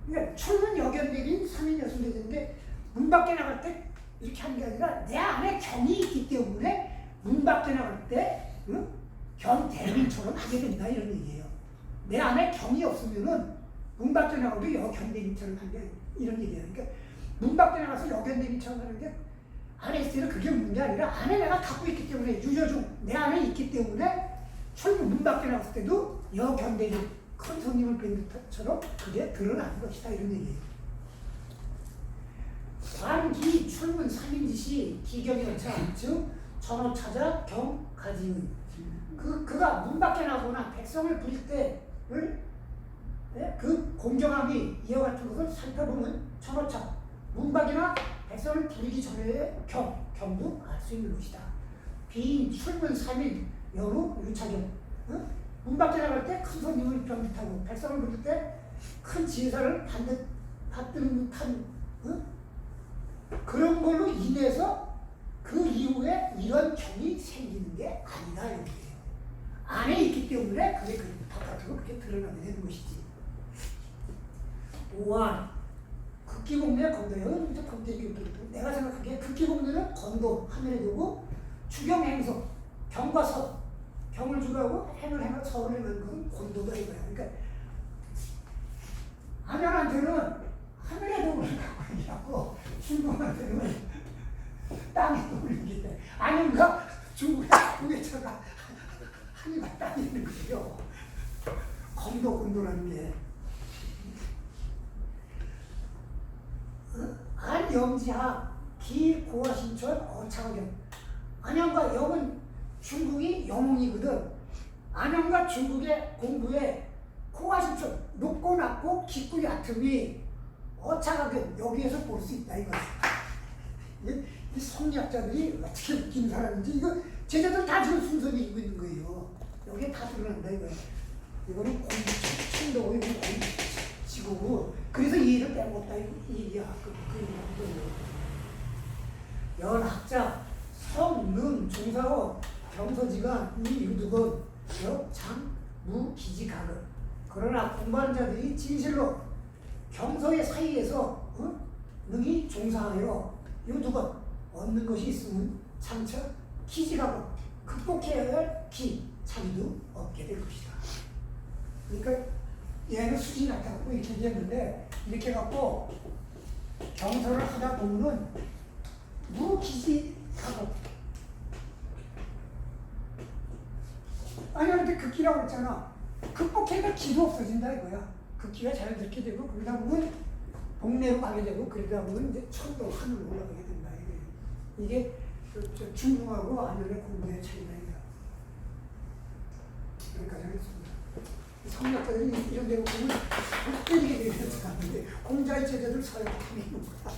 그러니까 출문 여견대인 3인 여승대제인데 문 밖에 나갈 때 이렇게 하는 게 아니라 내 안에 경이 있기 때문에 문 밖에 나갈 때 경대민처럼 하게 된다 이런 얘기예요. 내 안에 경이 없으면은 문 밖에 나가도 여견대민처럼 하는 게 이런 얘기예요. 그러니까 문 밖에 나가서 여견대민처럼 하는 게 안에 있을 때는 그게 문제 아니라 안에 내가 갖고 있기 때문에 유저중 내 안에 있기 때문에 출문 문 밖에 나갔을 때도 여견대민 큰 손님을 뵌 것처럼 그게 드러나는 것이다 이런 얘기예요. 관기 출문 3인짓이 기경연차 즉 전호차자 경가지의 그가 문 밖에 나거나 백성을 부릴 때를 그 공정함이 이와 같은 것을 살펴보면 전호차 문밖이나 백성을 부리기 전에 경도 알 수 있는 것이다. 비인 출문 3인 여루 유차경 문 밖에 나갈 때 큰 손님을 병듯하고 백성을 부릴 때 큰 지혜사를 받든 듯한 그런 걸로 인해서 그 이후에 이런 경이 생기는 게 아니다 이렇게요. 안에 있기 때문에 그게 바깥으로 그렇게 드러나게 되는 것이지. 5안 극기공례 건도요. 이제 내가 생각하기에 극기공례는 건도 하늘에 두고 추경행석 경과 서 경을 주라고 행을 행하 서를 행하는 것은 건도다 이거야. 그러니까 안양한테는 하늘에 두고 얘기하고 중국한테는 땅에 두고 얘기해. 아닌가? 중국에다가 하늘과 땅이 있는 거죠. 건도라는 게. 안영지하 기고화신천 어창경 안양과 영은 중국이 영웅이거든. 안양과 중국의 공부에 고화신천 높고 낮고 깊고 얕음이 어창경 여기에서 볼 수 있다 이거야. 이 성리학자들이 어떻게 웃긴 사람인지 이거 제자들 다 지금 순서를 읽고 있는 거예요. 여기에 다 드러난다 이거야. 이거는 공부 충동이 공부 지고고 그래서 이해를 빼먹었다 이 얘기야. 연학자 성능 종사로 경서지가 이 유득은 장 무기지가급 그러나 공부하는 자들이 진실로 경서의 사이에서 능히 종사하여 유득은 얻는 것이 있으면 장차 기지가급 극복해야 할 자리도 얻게 될 것이다. 그러니까 얘는 수준이 나타나고 이렇게 얘기했는데 이렇게 해갖고 경서를 하다 보면은 무기지가급 아니 근데 극기라고 했잖아. 극복해가 기도 없어진다 이거야. 극기가 자연스럽게 되고 그러다 보면 동네로 가게 되고 그러다 보면 이제 천도 하늘로 올라가게 된다 이게 중궁하고 안면의 공부의 차이다 이거야. 여기까지 하겠습니다. 성리학자들이 이런 데로 보면 때리게 되는 사람인데 공자의 제자들 서야 하는 거야.